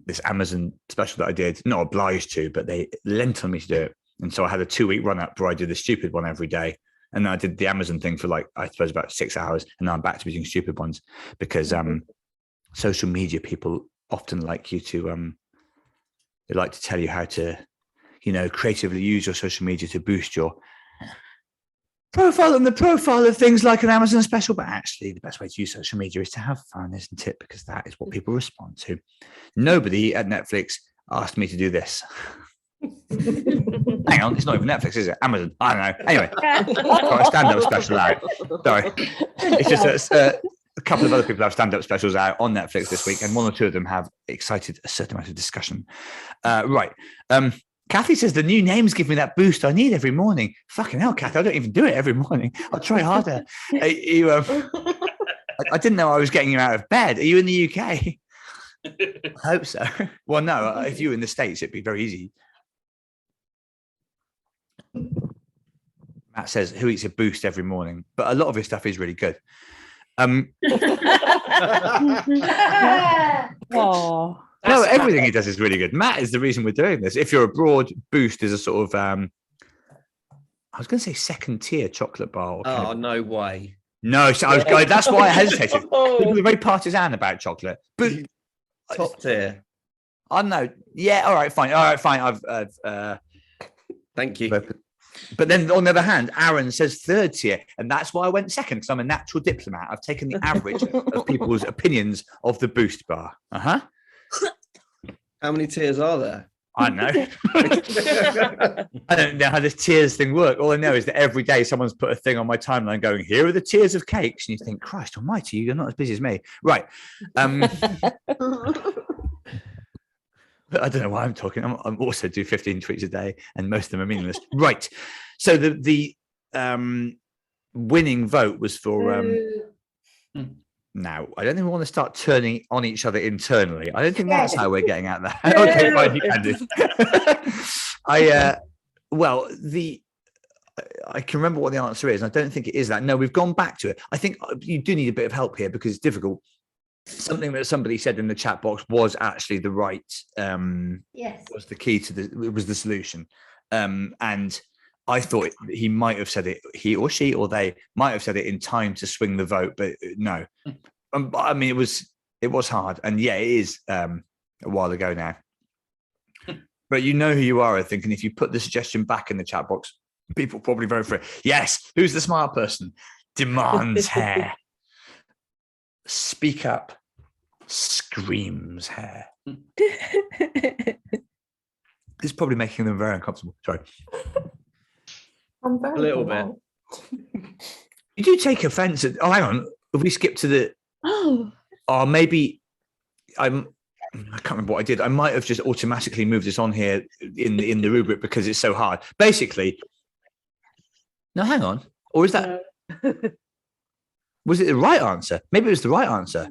this Amazon special that I did. Not obliged to, but they lent on me to do it. And so I had a 2-week run up where I did the stupid one every day. And then I did the Amazon thing for like, I suppose about 6 hours. And now I'm back to doing stupid ones because social media people often like you to, they like to tell you how to, creatively use your social media to boost your profile and the profile of things like an Amazon special. But actually, the best way to use social media is to have fun, isn't it? Because that is what people respond to. Nobody at Netflix asked me to do this. Hang on, it's not even Netflix, is it? Amazon. I don't know. Anyway, got a stand-up special out. Sorry. It's just a couple of other people have stand-up specials out on Netflix this week, and one or two of them have excited a certain amount of discussion. Right. Kathy says the new names give me that boost I need every morning. Fucking hell, Kathy, I don't even do it every morning. I'll try harder. I didn't know I was getting you out of bed. Are you in the UK? I hope so. Well, no, if you were in the States, it'd be very easy. Matt says, who eats a boost every morning? But a lot of his stuff is really good. No, everything he does is really good. Matt is the reason we're doing this. If you're abroad, Boost is a sort of, I was going to say second tier chocolate bar. Oh, no way. No, so that's why I hesitated. People are very partisan about chocolate. But top tier. I don't know. Yeah, all right, fine. I've thank you. But then on the other hand, Aaron says third tier, and that's why I went second, because I'm a natural diplomat. I've taken the average of people's opinions of the Boost bar. Uh-huh. How many tiers are there? I don't know. I don't know how this tiers thing works. All I know is that every day someone's put a thing on my timeline going, here are the tiers of cakes. And you think, Christ almighty, you're not as busy as me. Right. But I don't know why I'm talking. I'm also do 15 tweets a day, and most of them are meaningless. Right. So the winning vote was for... Now, I don't think we want to start turning on each other internally. I don't think that's how we're getting at that. Okay, fine, you can do. I can remember what the answer is, and I don't think it is that. No, we've gone back to it. I think you do need a bit of help here because it's difficult. something that somebody said in the chat box was actually the right Yes. was the key to it was the solution. And I thought he might have said it, he or she or they might have said it in time to swing the vote, but no. I mean, it was hard, and yeah, it is a while ago now. But you know who you are, I think, and if you put the suggestion back in the chat box, people probably vote for it. Yes, who's the smart person? Demands hair. Speak up. Screams hair. It's probably making them very uncomfortable. Sorry. I'm very A little polite. You do take offense at. Oh, hang on. If we skip to the. Oh, Or maybe I can't remember what I did. I might have just automatically moved this on here in the rubric because it's so hard. Basically. No, hang on. Or is that. Was it the right answer? Maybe it was the right answer.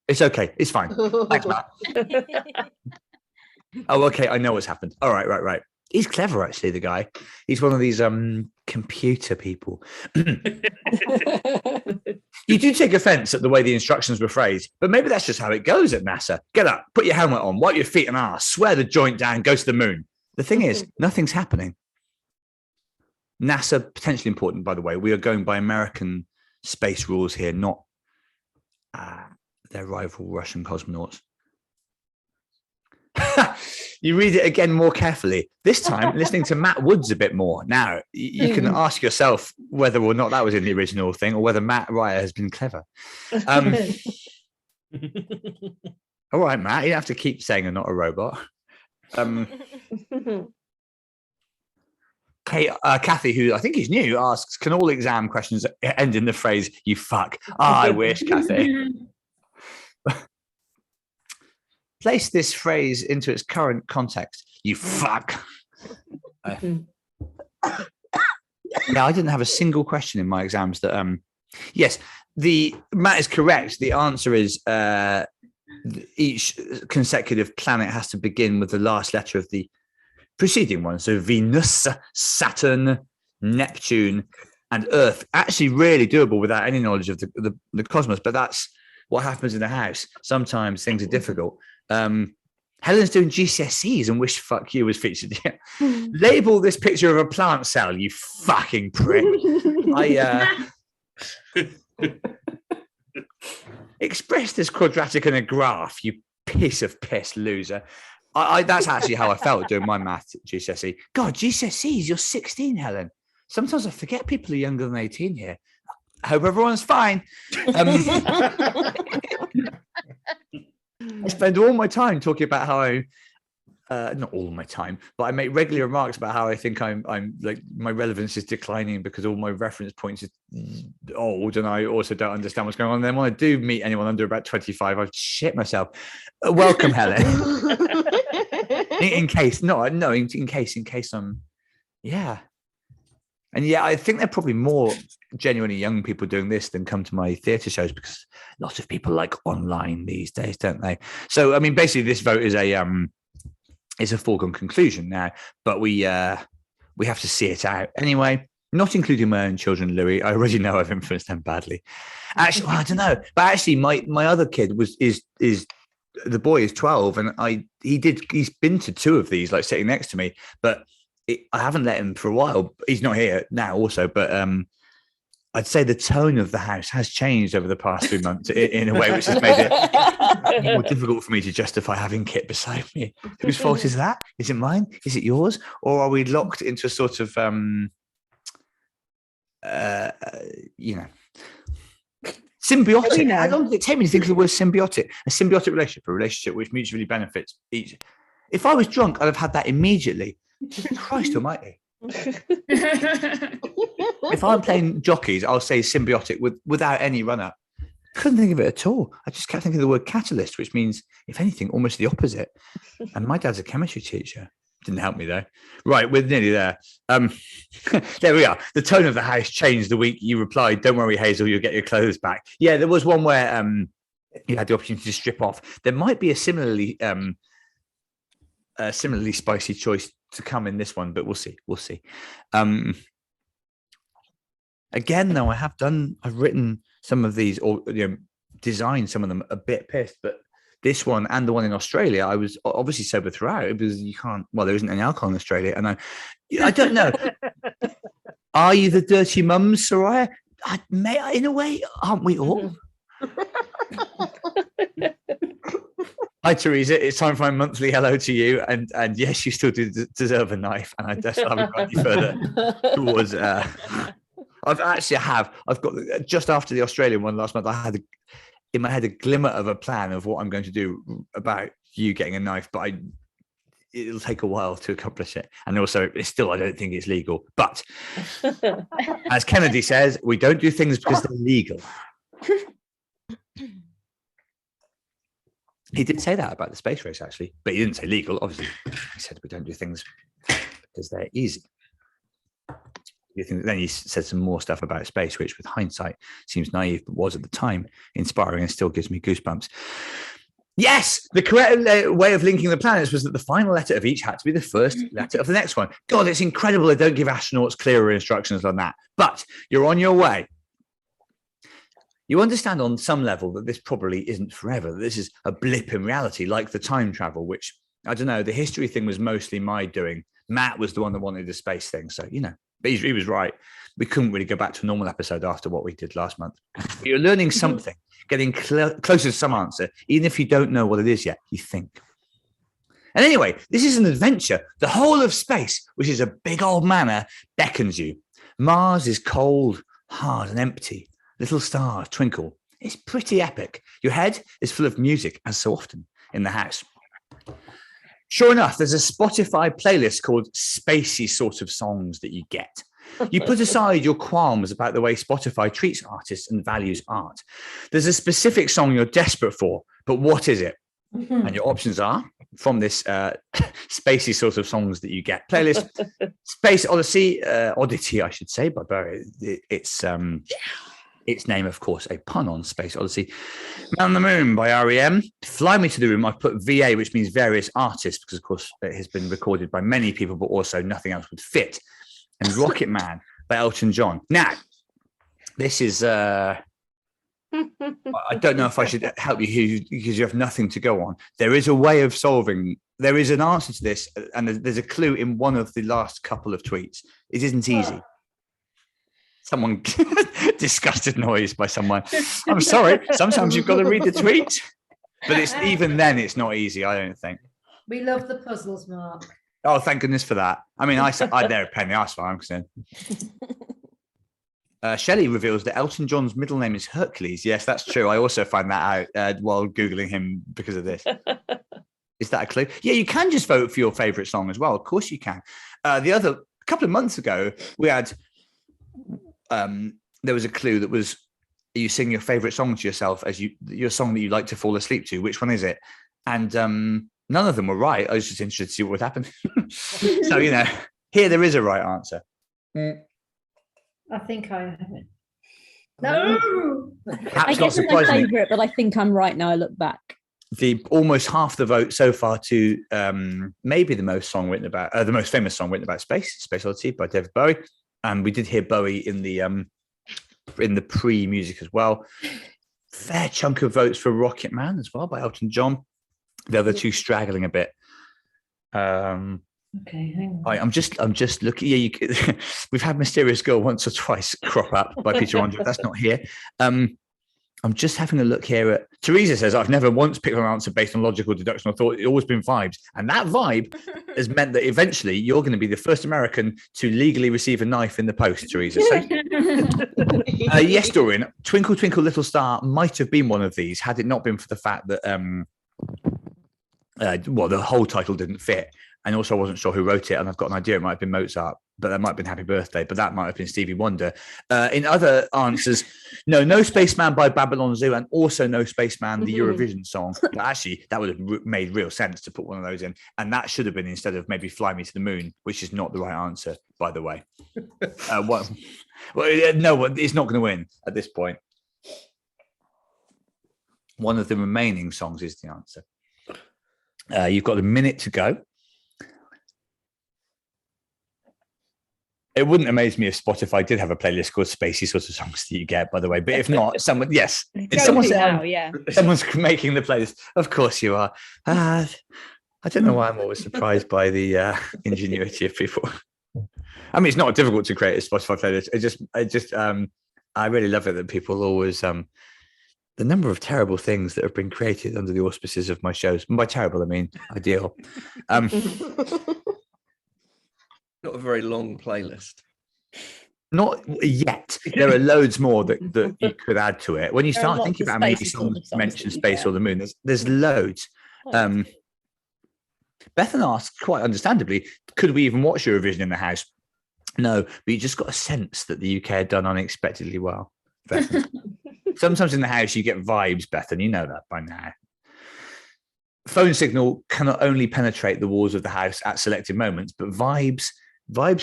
It's okay. It's fine. Thanks, Matt. Oh, okay. I know what's happened. All right, right. He's clever, actually, the guy. He's one of these computer people. You do take offense at the way the instructions were phrased, but maybe that's just how it goes at NASA. Get up, put your helmet on, wipe your feet and ass, swear the joint down, go to the moon. The thing is, nothing's happening. NASA, potentially important, by the way. We are going by American space rules here, not their rival Russian cosmonauts. You read it again more carefully. This time, listening to Matt Woods a bit more. Now, you can ask yourself whether or not that was in the original thing or whether Matt Ryer has been clever. All right, Matt, you don't have to keep saying I'm not a robot. Kathy, who I think is new, asks, can all exam questions end in the phrase, you fuck? I wish, Kathy. Place this phrase into its current context. You fuck. Yeah, I didn't have a single question in my exams that yes, Matt is correct. The answer is each consecutive planet has to begin with the last letter of the preceding one. So Venus, Saturn, Neptune, and Earth. Actually really doable without any knowledge of the cosmos, but that's what happens in the house. Sometimes things are difficult. Helen's doing GCSEs and wish fuck you was featured. Label this picture of a plant cell, you fucking prick. Express this quadratic in a graph, you piece of piss loser. That's actually how I felt doing my math at GCSE. God, GCSEs, you're 16, Helen. Sometimes I forget people are younger than 18 here. I hope everyone's fine. I spend all my time talking about how not all my time, but I make regular remarks about how I think I'm like my relevance is declining because all my reference points are old, and I also don't understand what's going on. And then when I do meet anyone under about 25, I shit myself. Welcome, Helen. in case I'm, yeah. And yeah, I think they're probably more genuinely young people doing this than come to my theatre shows because lots of people like online these days, don't they? So, I mean, basically, this vote is a foregone conclusion now, but we have to see it out anyway. Not including my own children, Louis. I already know I've influenced them badly. Actually, well, I don't know, but actually, my other kid is the boy is 12, and he's been to 2 of these, like sitting next to me, but. I haven't let him for a while. He's not here now also, but I'd say the tone of the house has changed over the past 3 months in a way which has made it more difficult for me to justify having Kit beside me. Whose fault is that? Is it mine? Is it yours? Or are we locked into a sort of, symbiotic? I don't take me to think of the word symbiotic. A symbiotic relationship, a relationship which mutually benefits each. If I was drunk, I'd have had that immediately. Christ almighty. If I'm playing jockeys, I'll say symbiotic without any run-up. Couldn't think of it at all. I just kept thinking of the word catalyst, which means, if anything, almost the opposite. And my dad's a chemistry teacher. Didn't help me though. Right, we're nearly there. There we are. The tone of the house changed the week you replied, "Don't worry, Hazel, you'll get your clothes back." Yeah, there was one where you had the opportunity to strip off. There might be a similarly spicy choice to come in this one, but we'll see. Again, though, I've written some of these, or designed some of them a bit pissed, but this one and the one in Australia, I was obviously sober throughout because you can't. Well, there isn't any alcohol in Australia, and I don't know. Are you the dirty mums, Soraya? In a way, aren't we all? Hi, Teresa. It's time for my monthly hello to you. And yes, you still do deserve a knife. And I just haven't got any further towards. I've got just after the Australian one last month, I had in my head a glimmer of a plan of what I'm going to do about you getting a knife, but it'll take a while to accomplish it. And also, I don't think it's legal. But as Kennedy says, we don't do things because they're legal. He did say that about the space race, actually, but he didn't say legal. Obviously, he said we don't do things because they're easy. Then he said some more stuff about space, which with hindsight seems naive, but was at the time inspiring and still gives me goosebumps. Yes, the correct way of linking the planets was that the final letter of each had to be the first letter of the next one. God, it's incredible they don't give astronauts clearer instructions than that. But you're on your way. You understand on some level that this probably isn't forever, that this is a blip in reality, like the time travel, which, I don't know, the history thing was mostly my doing. Matt was the one that wanted the space thing. So, but he was right. We couldn't really go back to a normal episode after what we did last month. But you're learning something, getting closer to some answer, even if you don't know what it is yet, you think. And anyway, this is an adventure. The whole of space, which is a big old manor, beckons you. Mars is cold, hard and empty. Little stars twinkle. It's pretty epic. Your head is full of music, as so often in the house. Sure enough, there's a Spotify playlist called Spacey Sort of Songs that you get. You put aside your qualms about the way Spotify treats artists and values art. There's a specific song you're desperate for, but what is it? And your options are, from this Spacey Sort of Songs that you get playlist, Space Odyssey, Oddity, I should say, but its name, of course, a pun on Space Odyssey. Man on the Moon by REM. Fly Me to the Room, I've put VA, which means various artists, because, of course, it has been recorded by many people, but also nothing else would fit. And Rocket Man by Elton John. Now, this is... I don't know if I should help you here because you have nothing to go on. There is a way of solving... There is an answer to this, and there's a clue in one of the last couple of tweets. It isn't easy. Someone disgusted noise by someone. I'm sorry. Sometimes you've got to read the tweet, but even then, it's not easy. I don't think. We love the puzzles, Mark. Oh, thank goodness for that. I mean, they're a pain in the arse, I'm concerned. Shelley reveals that Elton John's middle name is Hercules. Yes, that's true. I also find that out while Googling him because of this. Is that a clue? Yeah, you can just vote for your favorite song as well. Of course you can. A couple of months ago, we had... there was a clue that was you sing your favorite song to yourself as your song that you like to fall asleep to. Which one is it? And none of them were right. I was just interested to see what would happen. So here there is a right answer. I think I have it. No, I guess it's my favourite, but I think I'm right now. I look back. The almost half the vote so far to maybe the most famous song written about Space Odyssey by David Bowie. And we did hear Bowie in the pre-music as well. Fair chunk of votes for Rocket Man as well by Elton John. The other two straggling a bit. Okay, hang on. I'm just looking. Yeah, we've had Mysterious Girl once or twice crop up by Peter Andre. That's not here. I'm just having a look here at Teresa says, I've never once picked an answer based on logical deduction or thought. It's always been vibes. And that vibe has meant that eventually you're going to be the first American to legally receive a knife in the post, Teresa. So, yes, Dorian, Twinkle, Twinkle, Little Star might have been one of these had it not been for the fact that, the whole title didn't fit. And also I wasn't sure who wrote it. And I've got an idea it might have been Mozart, but that might have been Happy Birthday, but that might have been Stevie Wonder. In other answers, no Spaceman by Babylon Zoo, and also No Spaceman, the Eurovision song. But actually, that would have made real sense to put one of those in. And that should have been instead of maybe Fly Me to the Moon, which is not the right answer, by the way. No, it's not going to win at this point. One of the remaining songs is the answer. You've got a minute to go. It wouldn't amaze me if Spotify did have a playlist called Spacey sort of songs that you get, by the way. But if not, someone, yes. If someone's, someone's making the playlist, of course you are. I don't know why I'm always surprised by the ingenuity of people. I mean, it's not difficult to create a Spotify playlist. I really love it that people always, the number of terrible things that have been created under the auspices of my shows. And by terrible, I mean ideal. Not a very long playlist. Not yet. There are loads more that you could add to it. When you start thinking about how many songs mention space or the moon, there's loads. Bethan asked, quite understandably, could we even watch Eurovision in the house? No, but you just got a sense that the UK had done unexpectedly well. Sometimes in the house you get vibes, Bethan. You know that by now. Phone signal cannot only penetrate the walls of the house at selected moments, but vibes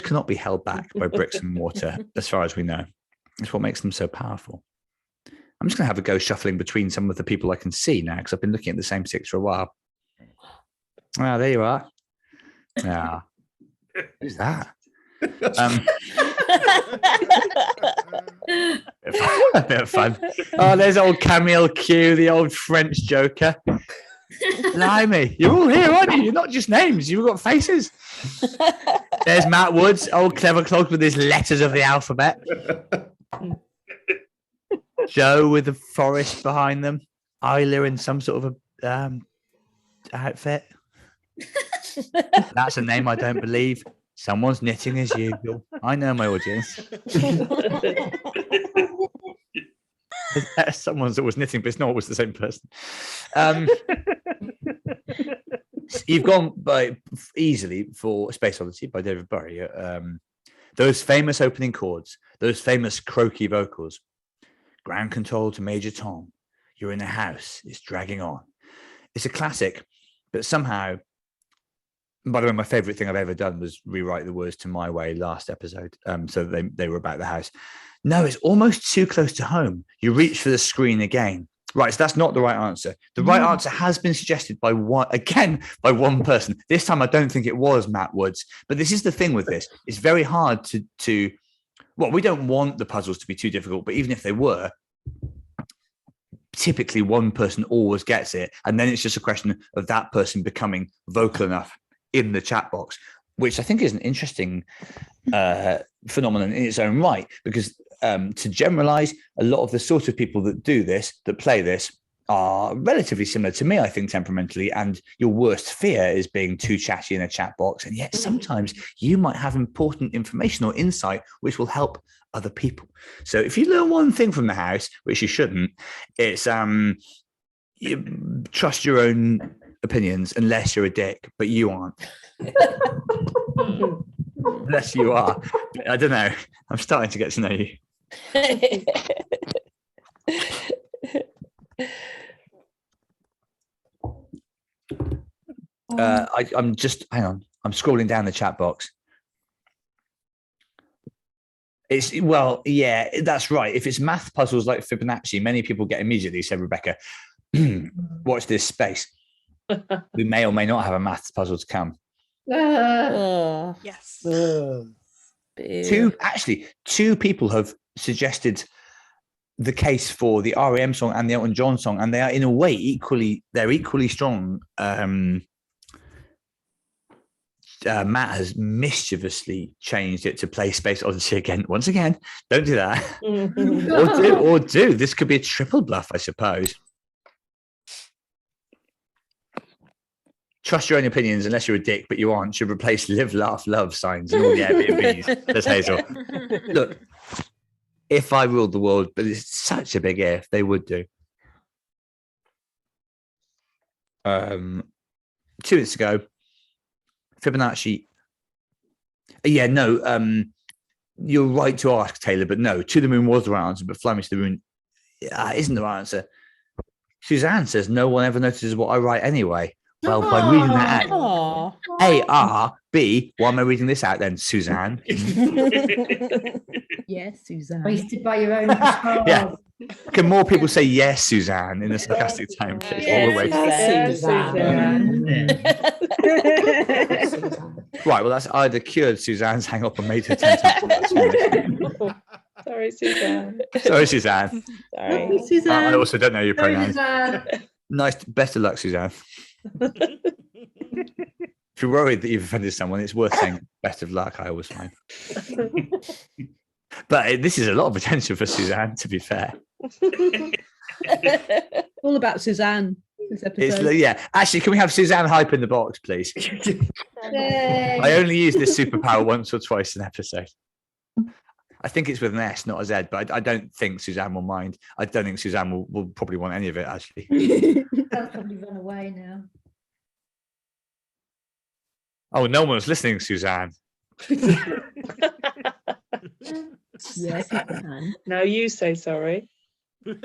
cannot be held back by bricks and mortar, as far as we know. That's what makes them so powerful. I'm just going to have a go shuffling between some of the people I can see now, because I've been looking at the same six for a while. Ah, there you are. Yeah. Who's that? A bit of fun. Oh, there's old Camille Q, the old French joker. Blimey, you're all here, aren't you? You're not just names, you've got faces. There's Matt Woods, old clever clogs with his letters of the alphabet. Joe with the forest behind them. Isla in some sort of a outfit. That's a name I don't believe. Someone's knitting as usual. I know my audience. Someone's always knitting, but it's not always the same person. You've gone by easily for Space Oddity by David Bowie. Those famous opening chords, those famous croaky vocals. Ground control to Major Tom. You're in a house. It's dragging on. It's a classic, but somehow. By the way, my favorite thing I've ever done was rewrite the words to My Way last episode. So they were about the house. No, it's almost too close to home. You reach for the screen again. Right, so that's not the right answer. The right answer has been suggested by one person. This time I don't think it was Matt Woods. But this is the thing with this. It's very hard to well, we don't want the puzzles to be too difficult, but even if they were, typically one person always gets it. And then it's just a question of that person becoming vocal enough in the chat box, which I think is an interesting phenomenon in its own right, because to generalize, a lot of the sort of people that do this, that play this, are relatively similar to me, I think, temperamentally, and your worst fear is being too chatty in a chat box. And yet sometimes you might have important information or insight which will help other people. So if you learn one thing from the house, which you shouldn't, it's you trust your own opinions unless you're a dick, but you aren't. Unless you are. I don't know. I'm starting to get to know you. I'm just, hang on. I'm scrolling down the chat box. It's, well, yeah, that's right. If it's math puzzles like Fibonacci, many people get immediately, said Rebecca, watch this space. We may or may not have a maths puzzle to come. Yes. Two people have suggested the case for the REM song and the Elton John song, and they are in a way equally strong. Matt has mischievously changed it to play Space Odyssey again. Once again, don't do that. or do. This could be a triple bluff, I suppose. Trust your own opinions unless you're a dick, but you aren't. Should replace live, laugh, love signs in all the Airbnbs. That's Hazel. Look, if I ruled the world, but it's such a big if, they would do. 2 minutes ago, Fibonacci. Yeah, no, you're right to ask, Taylor, but no, To the Moon was the right answer, but Fly Me to the Moon isn't the right answer. Suzanne says, no one ever notices what I write anyway. Well, by reading that out, A-R, B, why am I reading this out then, Suzanne? Yes, Suzanne. Wasted by your own. Yeah. Can more people say yes, Suzanne, in a sarcastic tone, please? Yes, Suzanne. Right. Well, that's either cured Suzanne's hang up and made her 10 times. Sorry, Suzanne. Sorry, Suzanne. Sorry. Suzanne. I also don't know your Sorry, pronouns. Suzanne. Nice. Best of luck, Suzanne. If you're worried that you've offended someone, it's worth saying best of luck. I always find. But this is a lot of potential for Suzanne, to be fair. All about Suzanne. This It's, episode. yeah. Actually, can we have Suzanne hype in the box, please? Yay. I only use this superpower once or twice an episode. I think it's with an S, not a Z, but I don't think Suzanne will mind. I don't think Suzanne will probably want any of it, actually. That's probably run away now. Oh, no one's listening, Suzanne. Yes, you can. Now you say sorry. That's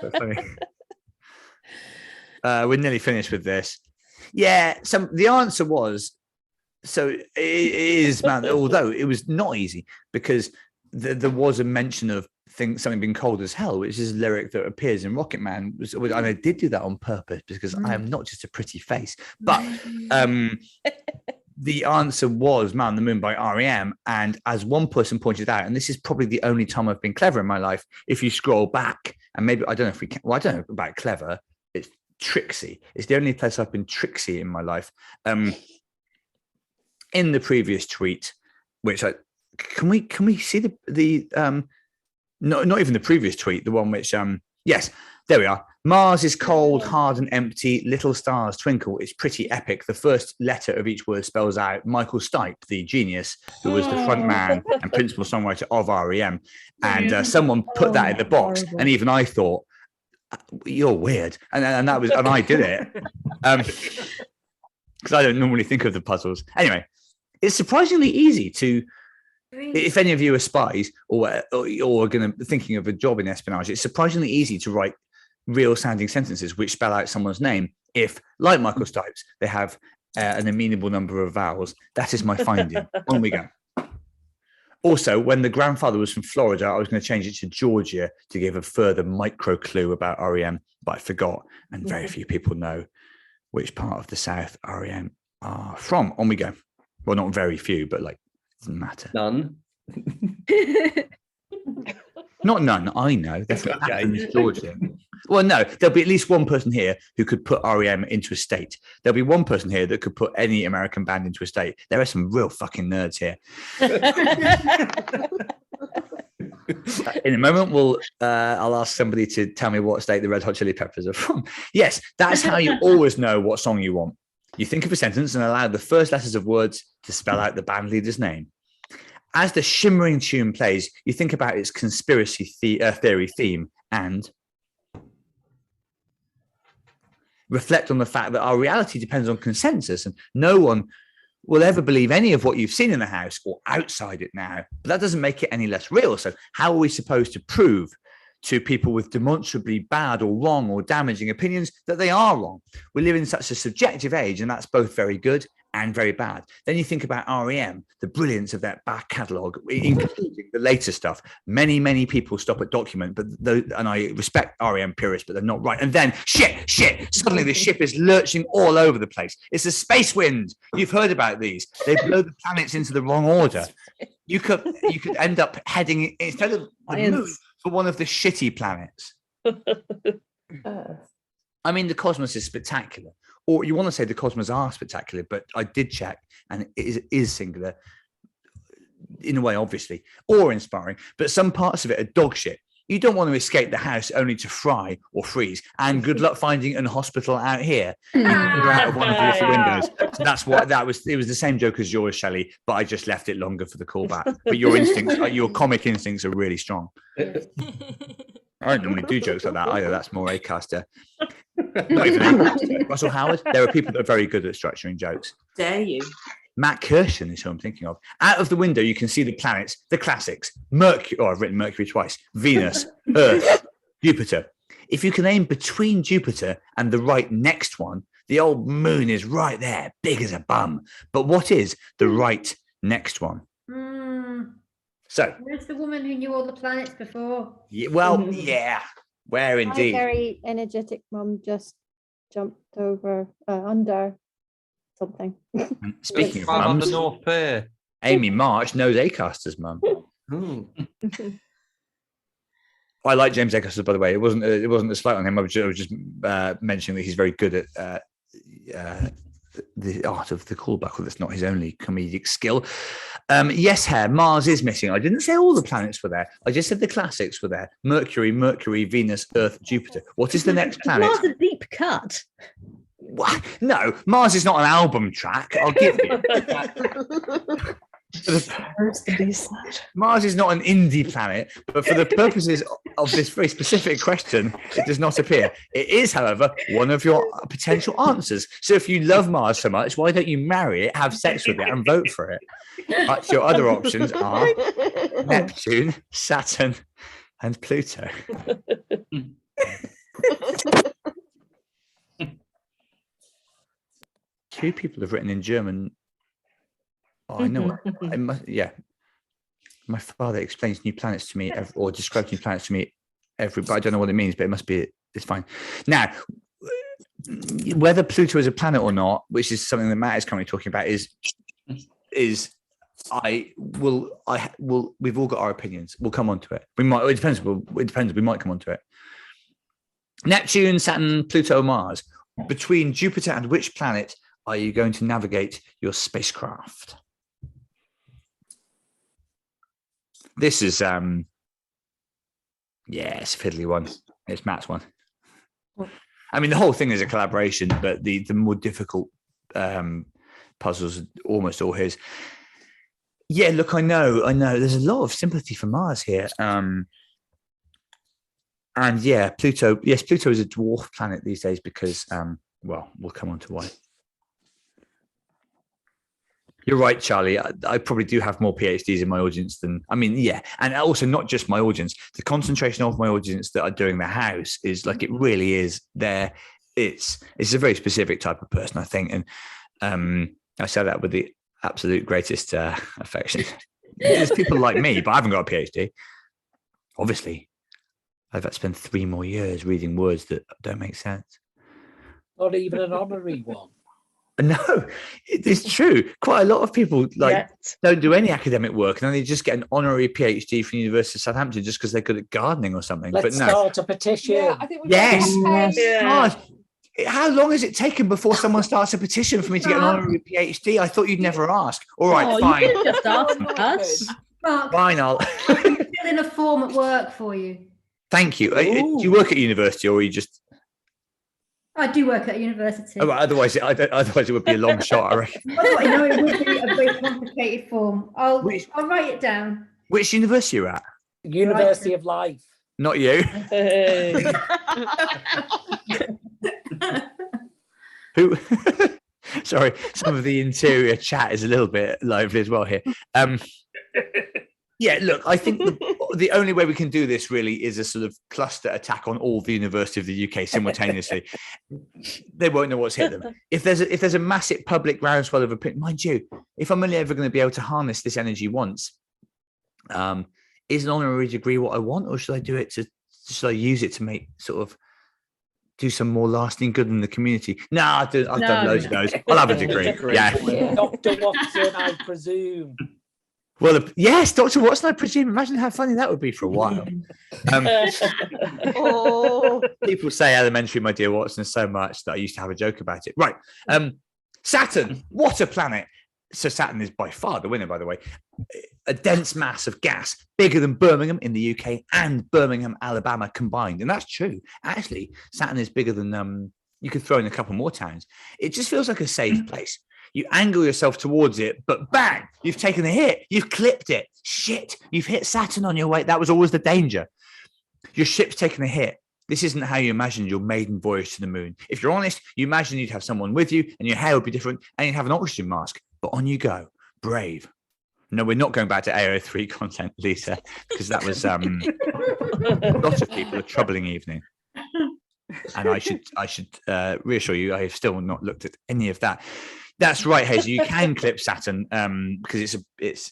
so funny. We're nearly finished with this. Yeah, the answer was, so it is, man, although it was not easy because there was a mention of something being cold as hell, which is a lyric that appears in Rocket Man. And I did do that on purpose because I am not just a pretty face. But the answer was Man on the Moon by REM. And as one person pointed out, and this is probably the only time I've been clever in my life, if you scroll back, and maybe, I don't know if we can, well, I don't know about clever, it's tricksy. It's the only place I've been tricksy in my life. In the previous tweet, which can we see the not even the previous tweet, the one which yes, there we are. Mars is cold, hard and empty, little stars twinkle. It's pretty epic. The first letter of each word spells out Michael Stipe, the genius who was the front man and principal songwriter of REM. And someone put that in the box, horrible. and even I thought, you're weird, and I did it because I don't normally think of the puzzles. Anyway, it's surprisingly easy to. If any of you are spies or going to thinking of a job in espionage, it's surprisingly easy to write real sounding sentences which spell out someone's name if, like Michael Stipes, they have an amenable number of vowels. That is my finding. On we go. Also, when the grandfather was from Florida, I was going to change it to Georgia to give a further micro clue about REM, but I forgot, and very few people know which part of the South REM are from. On we go. Well, not very few, but like, doesn't matter. None. Not none. I know. They're from Okay. Athens, Georgia. Well, no, there'll be at least one person here who could put REM into a state. There'll be one person here that could put any American band into a state. There are some real fucking nerds here. In a moment, I'll ask somebody to tell me what state the Red Hot Chili Peppers are from. Yes, that's how you always know what song you want. You think of a sentence and allow the first letters of words to spell out the band leader's name. As the shimmering tune plays, you think about its conspiracy theory theme and reflect on the fact that our reality depends on consensus, and no one will ever believe any of what you've seen in the house or outside it now. But that doesn't make it any less real. So how are we supposed to prove to people with demonstrably bad or wrong or damaging opinions that they are wrong? We live in such a subjective age, and that's both very good and very bad. Then you think about REM, the brilliance of that back catalogue, including the later stuff. Many, many people stop at document, and I respect REM purists, but they're not right. And then shit, suddenly the ship is lurching all over the place. It's a space wind. You've heard about these. They blow the planets into the wrong order. You could end up heading, instead of the moon, for one of the shitty planets. I mean, the cosmos is spectacular. Or you want to say the cosmos are spectacular, but I did check, and it is singular, in a way, obviously, or inspiring. But some parts of it are dog shit. You don't want to escape the house only to fry or freeze. And good luck finding an hospital out here. You can go out of one of the little windows. So that's what it was the same joke as yours, Shelley, but I just left it longer for the callback. But your instincts, your comic instincts are really strong. I don't normally do jokes like that either. That's more Acaster. Not even Acaster. Russell Howard. There are people that are very good at structuring jokes. Dare you? Matt Kirshen is who I'm thinking of. Out of the window, you can see the planets, the classics. Mercury. Oh, I've written Mercury twice. Venus, Earth, Jupiter. If you can aim between Jupiter and the right next one, the old moon is right there, big as a bum. But what is the right next one? So, Where's the woman who knew all the planets before? yeah, well, yeah, where My indeed. very energetic mum just jumped over, under something. And speaking of Right on the mums, North Pier. Amy March knows Acaster's mum. Hmm. I like James Acaster, by the way. It wasn't a slight on him. I was just mentioning that he's very good at the art of the callback. Well, that's not his only comedic skill. Yes, Mars is missing. I didn't say all the planets were there. I just said the classics were there. Mercury, Venus, Earth, Jupiter. What is the next planet? Mars a deep cut. What? No, Mars is not an album track. I'll give you. Mars is not an indie planet, but for the purposes of this very specific question, it does not appear. It is, however, one of your potential answers. So if you love Mars so much, why don't you marry it, have sex with it, and vote for it? Your other options are Neptune, Saturn, and Pluto. Two people have written in German. Oh, I know. I must, yeah. My father explains new planets to me, or describes new planets to me but I don't know what it means, but it must be, it's fine. Now, whether Pluto is a planet or not, which is something that Matt is currently talking about, we've all got our opinions. We'll come on to it. It depends. We might come on to it. Neptune, Saturn, Pluto, Mars. Between Jupiter and which planet are you going to navigate your spacecraft? This is, it's a fiddly one. It's Matt's one. I mean, the whole thing is a collaboration, but the more difficult puzzles are almost all his. Yeah, look, I know. There's a lot of sympathy for Mars here. And yeah, Pluto. Yes, Pluto is a dwarf planet these days because, well, we'll come on to why. You're right, Charlie. I probably do have more PhDs in my audience than, yeah. And also not just my audience. The concentration of my audience that are doing the house is like, it really is there. It's a very specific type of person, I think. And I say that with the absolute greatest affection. There's people like me, but I haven't got a PhD. Obviously, I've had to spend 3 more years reading words that don't make sense. Not even an honorary one. No, it's true. Quite a lot of people don't do any academic work, and then they just get an honorary PhD from the University of Southampton just because they're good at gardening or something. Let's but no, start a petition. Yeah, I think yes. Yeah. God, how long has it taken before someone starts a petition for me to get an honorary PhD? I thought you'd never ask. All right, fine. You could have just asked us. Mark, Fine, I'll fill in a form at work for you. Thank you. Do you work at university, or are you just? I do work at a university. Oh, otherwise, it would be a long shot, I reckon. I know it would be a very complicated form. I'll write it down. Which university are you at? University of Life. Not you. Hey. Who? Sorry, some of the interior chat is a little bit lively as well here. Yeah, look, I think the only way we can do this really is a sort of cluster attack on all the universities of the UK simultaneously. They won't know what's hit them. If there's a massive public groundswell of opinion, mind you, if I'm only ever going to be able to harness this energy once, is an honorary degree what I want, or should I use it to make sort of do some more lasting good in the community? No, I've done loads of those. I'll have a degree. Yeah. Dr. Watson, I presume. Well, yes, Dr. Watson, I presume. Imagine how funny that would be for a while. People say elementary, my dear Watson, so much that I used to have a joke about it. Right. Saturn, what a planet. So Saturn is by far the winner, by the way. A dense mass of gas, bigger than Birmingham in the UK and Birmingham, Alabama combined. And that's true. Actually, Saturn is bigger than, you could throw in a couple more towns. It just feels like a safe place. You angle yourself towards it, but bang, you've taken a hit. You've clipped it. Shit, you've hit Saturn on your way. That was always the danger. Your ship's taken a hit. This isn't how you imagined your maiden voyage to the moon. If you're honest, you imagine you'd have someone with you and your hair would be different and you'd have an oxygen mask. But on you go. Brave. No, we're not going back to AO3 content, Lisa, because that was a lot of people a troubling evening. And I should reassure you, I have still not looked at any of that. That's right, Hazel. You can clip Saturn because it's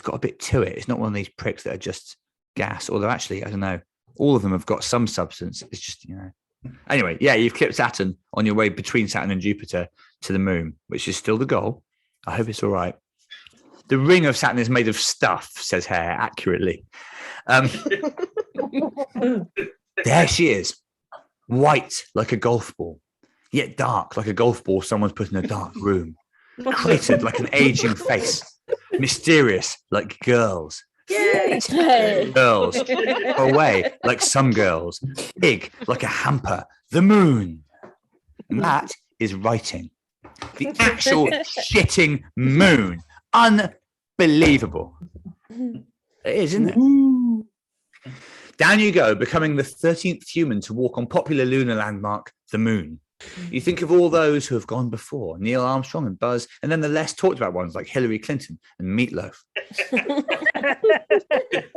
got a bit to it. It's not one of these pricks that are just gas. Although actually, I don't know, all of them have got some substance. It's just Anyway, yeah, you've clipped Saturn on your way between Saturn and Jupiter to the moon, which is still the goal. I hope it's all right. The ring of Saturn is made of stuff, says Hare accurately. There she is, white like a golf ball, yet dark like a golf ball someone's put in a dark room, cratered like an aging face, mysterious like girls. Yay! Girls, away like some girls, big like a hamper, the moon. And that is writing. The actual shitting moon. Unbelievable. It is, isn't it? Down you go, becoming the 13th human to walk on popular lunar landmark, the moon. You think of all those who have gone before, Neil Armstrong and Buzz, and then the less talked about ones like Hillary Clinton and Meatloaf.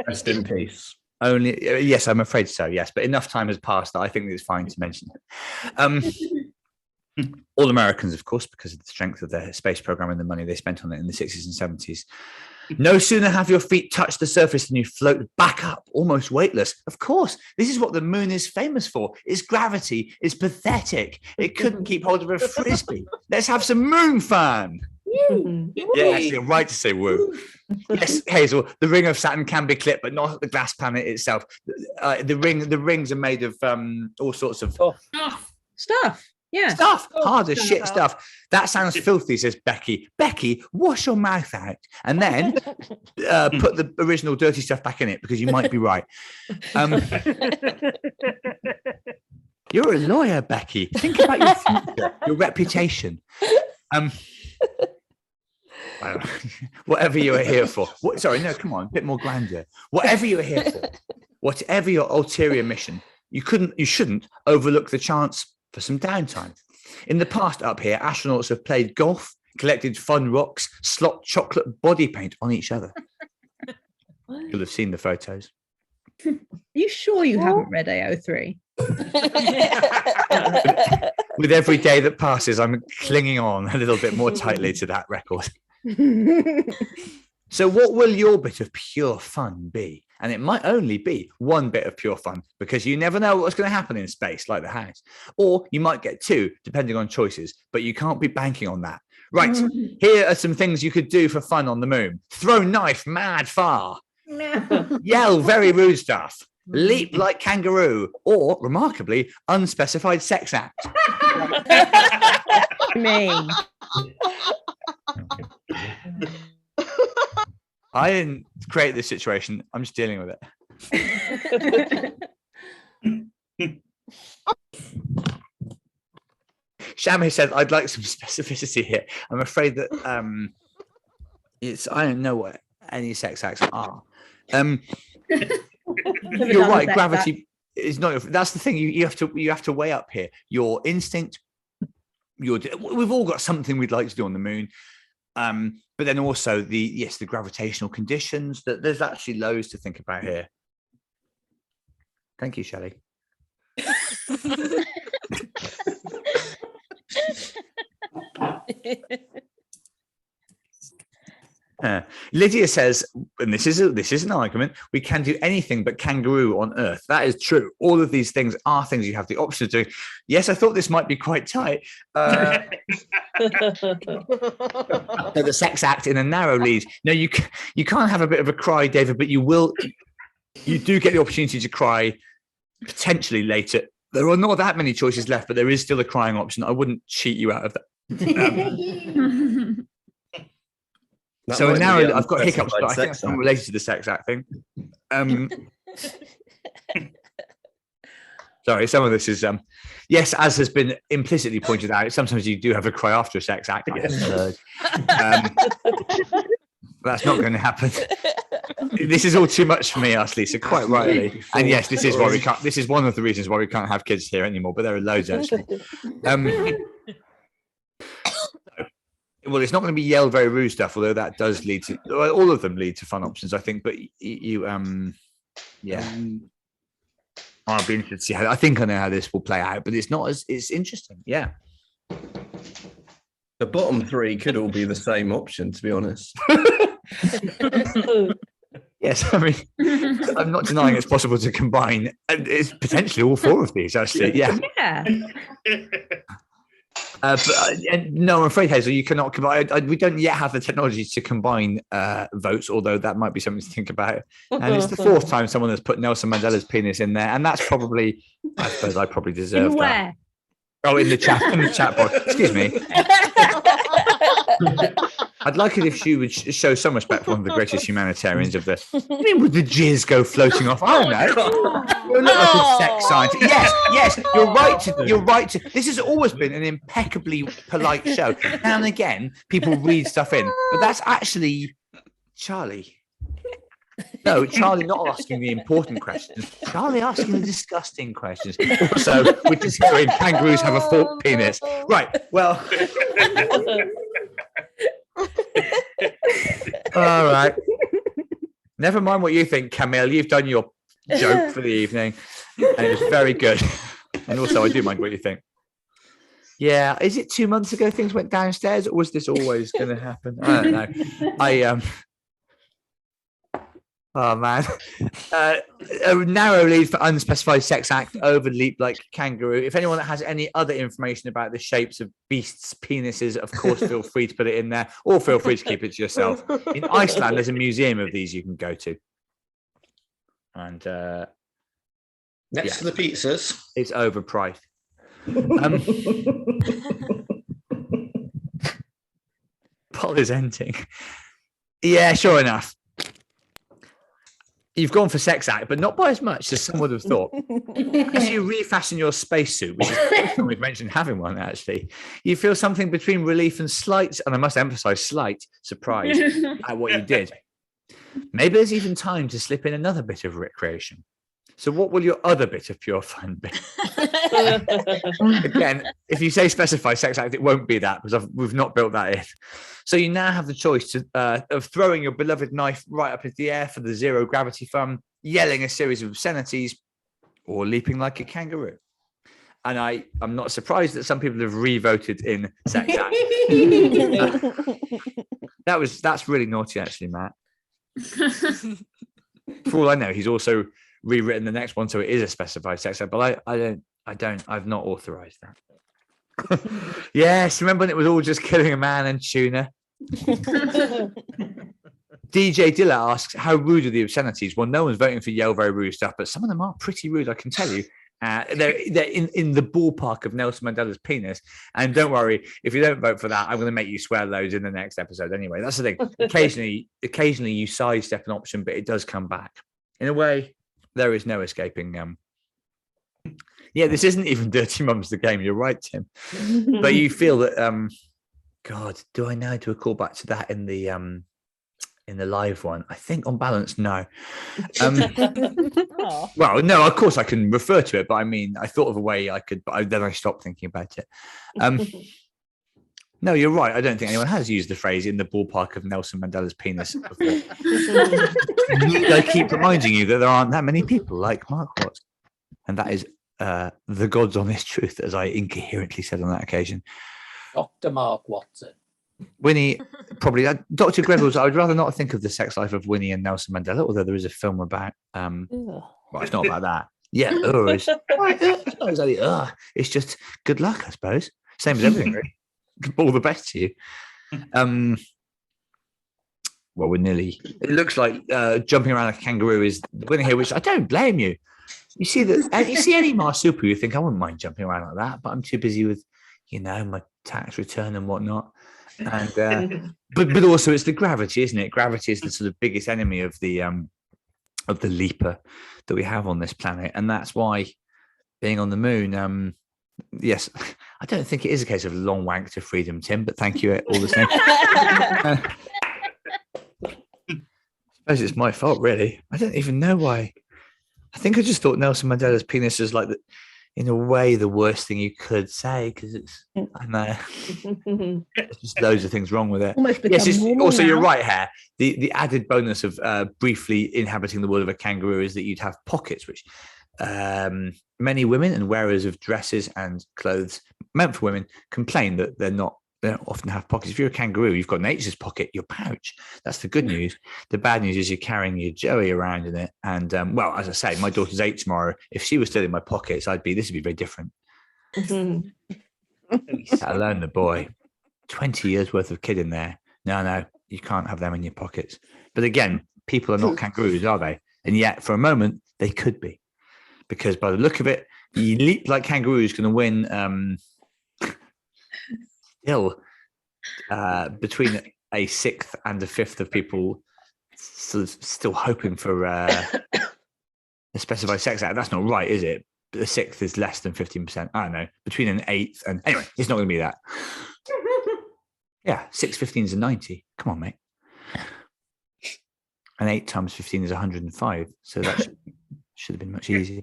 Rest in peace. Only, yes, I'm afraid so, yes, but enough time has passed that I think it's fine to mention it. All Americans, of course, because of the strength of their space program and the money they spent on it in the 60s and 70s. No sooner have your feet touched the surface than you float back up, almost weightless. Of course, this is what the moon is famous for. Its gravity is pathetic. It couldn't keep hold of a frisbee. Let's have some moon fun. Yeah, actually, you're right to say woo. Yes, Hazel, the ring of Saturn can be clipped, but not the glass planet itself. The rings are made of all sorts of Stuff. Yeah. stuff, hard as shit stuff. That sounds filthy, says Becky. Becky, wash your mouth out and then put the original dirty stuff back in it, because you might be right. You're a lawyer, Becky. Think about your future, your reputation. Whatever you are here for. Sorry, no, come on, a bit more grandeur. Whatever you are here for, whatever your ulterior mission, you shouldn't overlook the chance for some downtime. In the past up here, astronauts have played golf, collected fun rocks, slopped chocolate body paint on each other. You'll have seen the photos. Are you sure you haven't read AO3? With every day that passes, I'm clinging on a little bit more tightly to that record. So what will your bit of pure fun be? And it might only be one bit of pure fun, because you never know what's going to happen in space, like the house. Or you might get two, depending on choices, but you can't be banking on that. Right, here are some things you could do for fun on the moon. Throw knife mad far. Yell very rude stuff. Leap like kangaroo. Or, remarkably, unspecified sex act. Me. I didn't create this situation. I'm just dealing with it. Shami said, I'd like some specificity here. I'm afraid that I don't know what any sex acts are. You're right. Gravity is not. That's the thing. You have to weigh up here your instinct. We've all got something we'd like to do on the moon. But then also the gravitational conditions. That there's actually loads to think about here. Thank you, Shelley. Lydia says, and this is an argument, we can do anything but kangaroo on Earth. That is true. All of these things are things you have the option of doing. Yes, I thought this might be quite tight. So the sex act in a narrow lead. No, you can't have a bit of a cry, David, but you do get the opportunity to cry potentially later. There are not that many choices left, but there is still a crying option. I wouldn't cheat you out of that. So now I've got hiccups, but I think it's not related to the sex act thing. Sorry, some of this is yes, as has been implicitly pointed out, sometimes you do have a cry after a sex act. That's not going to happen. This is all too much for me, asked Lisa, quite rightly. And yes, this is why we can't. This is one of the reasons why we can't have kids here anymore. But there are loads actually. Well, it's not going to be yell very rude stuff, although that does lead to all of them lead to fun options, I think. But I'll be interested to see how. I think I know how this will play out, but it's interesting. Yeah. The bottom three could all be the same option, to be honest. Yes, I mean, I'm not denying it's possible to combine, and it's potentially all four of these, actually. Yeah. Yeah. No, I'm afraid, Hazel, you cannot combine. We don't yet have the technology to combine votes, although that might be something to think about. And it's the fourth time someone has put Nelson Mandela's penis in there, and that's probably, I suppose, I probably deserve In that. where? Oh, in the chat box. Excuse me. I'd like it if she would show some respect for one of the greatest humanitarians of the. I mean, would the jizz go floating off? I don't know. You look like a sex scientist. Yes, you're right. You're right. This has always been an impeccably polite show. Now and again, people read stuff in, but that's actually Charlie. No, Charlie not asking the important questions. Charlie asking the disgusting questions. So we're just hearing kangaroos have a forked penis. Right. Well. All right. Never mind what you think, Camille. You've done your joke for the evening, and it was very good. And also, I do mind what you think. Yeah, is it 2 months ago things went downstairs, or was this always going to happen? I don't know. Oh man, a narrow lead for unspecified sex act over leap like kangaroo. If anyone has any other information about the shapes of beasts' penises, of course, feel free to put it in there, or feel free to keep it to yourself. In Iceland, there's a museum of these you can go to, and next to the pizzas, it's overpriced. Paul is ending. Yeah, sure enough. You've gone for sex act, but not by as much as some would have thought. As you refashion your spacesuit, which is the first time we've mentioned having one, actually, you feel something between relief and slight, and I must emphasize slight, surprise at what you did. Maybe there's even time to slip in another bit of recreation. So what will your other bit of pure fun be? Again, if you say specify sex act, it won't be that because we've not built that in. So you now have the choice of throwing your beloved knife right up into the air for the zero gravity fun, yelling a series of obscenities, or leaping like a kangaroo. And I'm not surprised that some people have re-voted in sex act. That's really naughty, actually, Matt. For all I know, he's also rewritten the next one so it is a specified sex act, but I've not authorized that. Yes, remember when it was all just killing a man and tuna? DJ Dilla asks, how rude are the obscenities? Well, no one's voting for yell very rude stuff, but some of them are pretty rude, I can tell you. They're in the ballpark of Nelson Mandela's penis. And don't worry, if you don't vote for that, I'm going to make you swear loads in the next episode anyway. That's the thing. Occasionally you sidestep an option, but it does come back. In a way, there is no escaping. Yeah, this isn't even Dirty Mums the game. You're right, Tim. But you feel that. God, do I now do a callback to that in the live one? I think on balance, no. Well, no, of course I can refer to it, but I mean, I thought of a way I could, but then I stopped thinking about it. No, you're right. I don't think anyone has used the phrase in the ballpark of Nelson Mandela's penis before. I keep reminding you that there aren't that many people like Mark Watts. And that is the God's honest truth, as I incoherently said on that occasion. Dr. Mark Watson. Winnie, probably. Dr. Greggles, I would rather not think of the sex life of Winnie and Nelson Mandela, although there is a film about... well, it's not about that. Yeah, it's not exactly, it's just good luck, I suppose. Same as everything, really. All the best to you. Well, we're nearly. It looks like jumping around like a kangaroo is the winner here, which I don't blame you. You see that? You see any marsupial, you think I wouldn't mind jumping around like that, but I'm too busy with, my tax return and whatnot. And but also it's the gravity, isn't it? Gravity is the sort of biggest enemy of the leaper that we have on this planet, and that's why being on the moon. Yes, I don't think it is a case of long wank to freedom, Tim, but thank you all the same. I suppose it's my fault, really. I don't even know why. I think I just thought Nelson Mandela's penis was like, in a way, the worst thing you could say, because it's, I know, there's just loads of things wrong with it. Yes, also, you're right, Hare. The added bonus of briefly inhabiting the world of a kangaroo is that you'd have pockets, which... many women and wearers of dresses and clothes meant for women complain that they're not They don't often have pockets. If you're a kangaroo, you've got nature's pocket, your pouch. That's the good news. The bad news is you're carrying your Joey around in it. And well, as I say, my daughter's 8 tomorrow. If she was still in my pockets, this would be very different. Let alone the boy. 20 years worth of kid in there. No, you can't have them in your pockets. But again, people are not kangaroos, are they? And yet, for a moment, they could be. Because by the look of it, you leap like kangaroos going to win still between a 6th and a 5th of people sort of still hoping for a specified sex act. That's not right, is it? But the 6th is less than 15%. I don't know. Between an 8th and... Anyway, it's not going to be that. Yeah, 6 15 is a 90. Come on, mate. And 8 times 15 is 105. So that should have been much easier.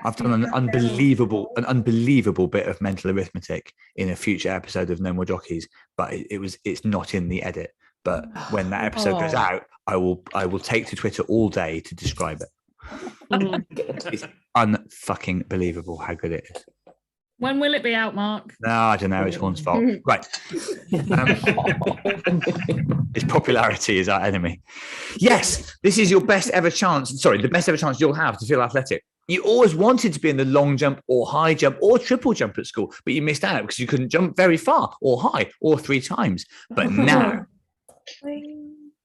I've done an unbelievable bit of mental arithmetic in a future episode of No More Jockeys, but it's not in the edit. But when that episode goes out, I will take to Twitter all day to describe it. It's unfucking believable how good it is. When will it be out, Mark? No, I don't know. It's Horn's fault. Right. Its popularity is our enemy. Yes, this is your best ever chance. Sorry, the best ever chance you'll have to feel athletic. You always wanted to be in the long jump or high jump or triple jump at school, but you missed out because you couldn't jump very far or high or 3 times. But now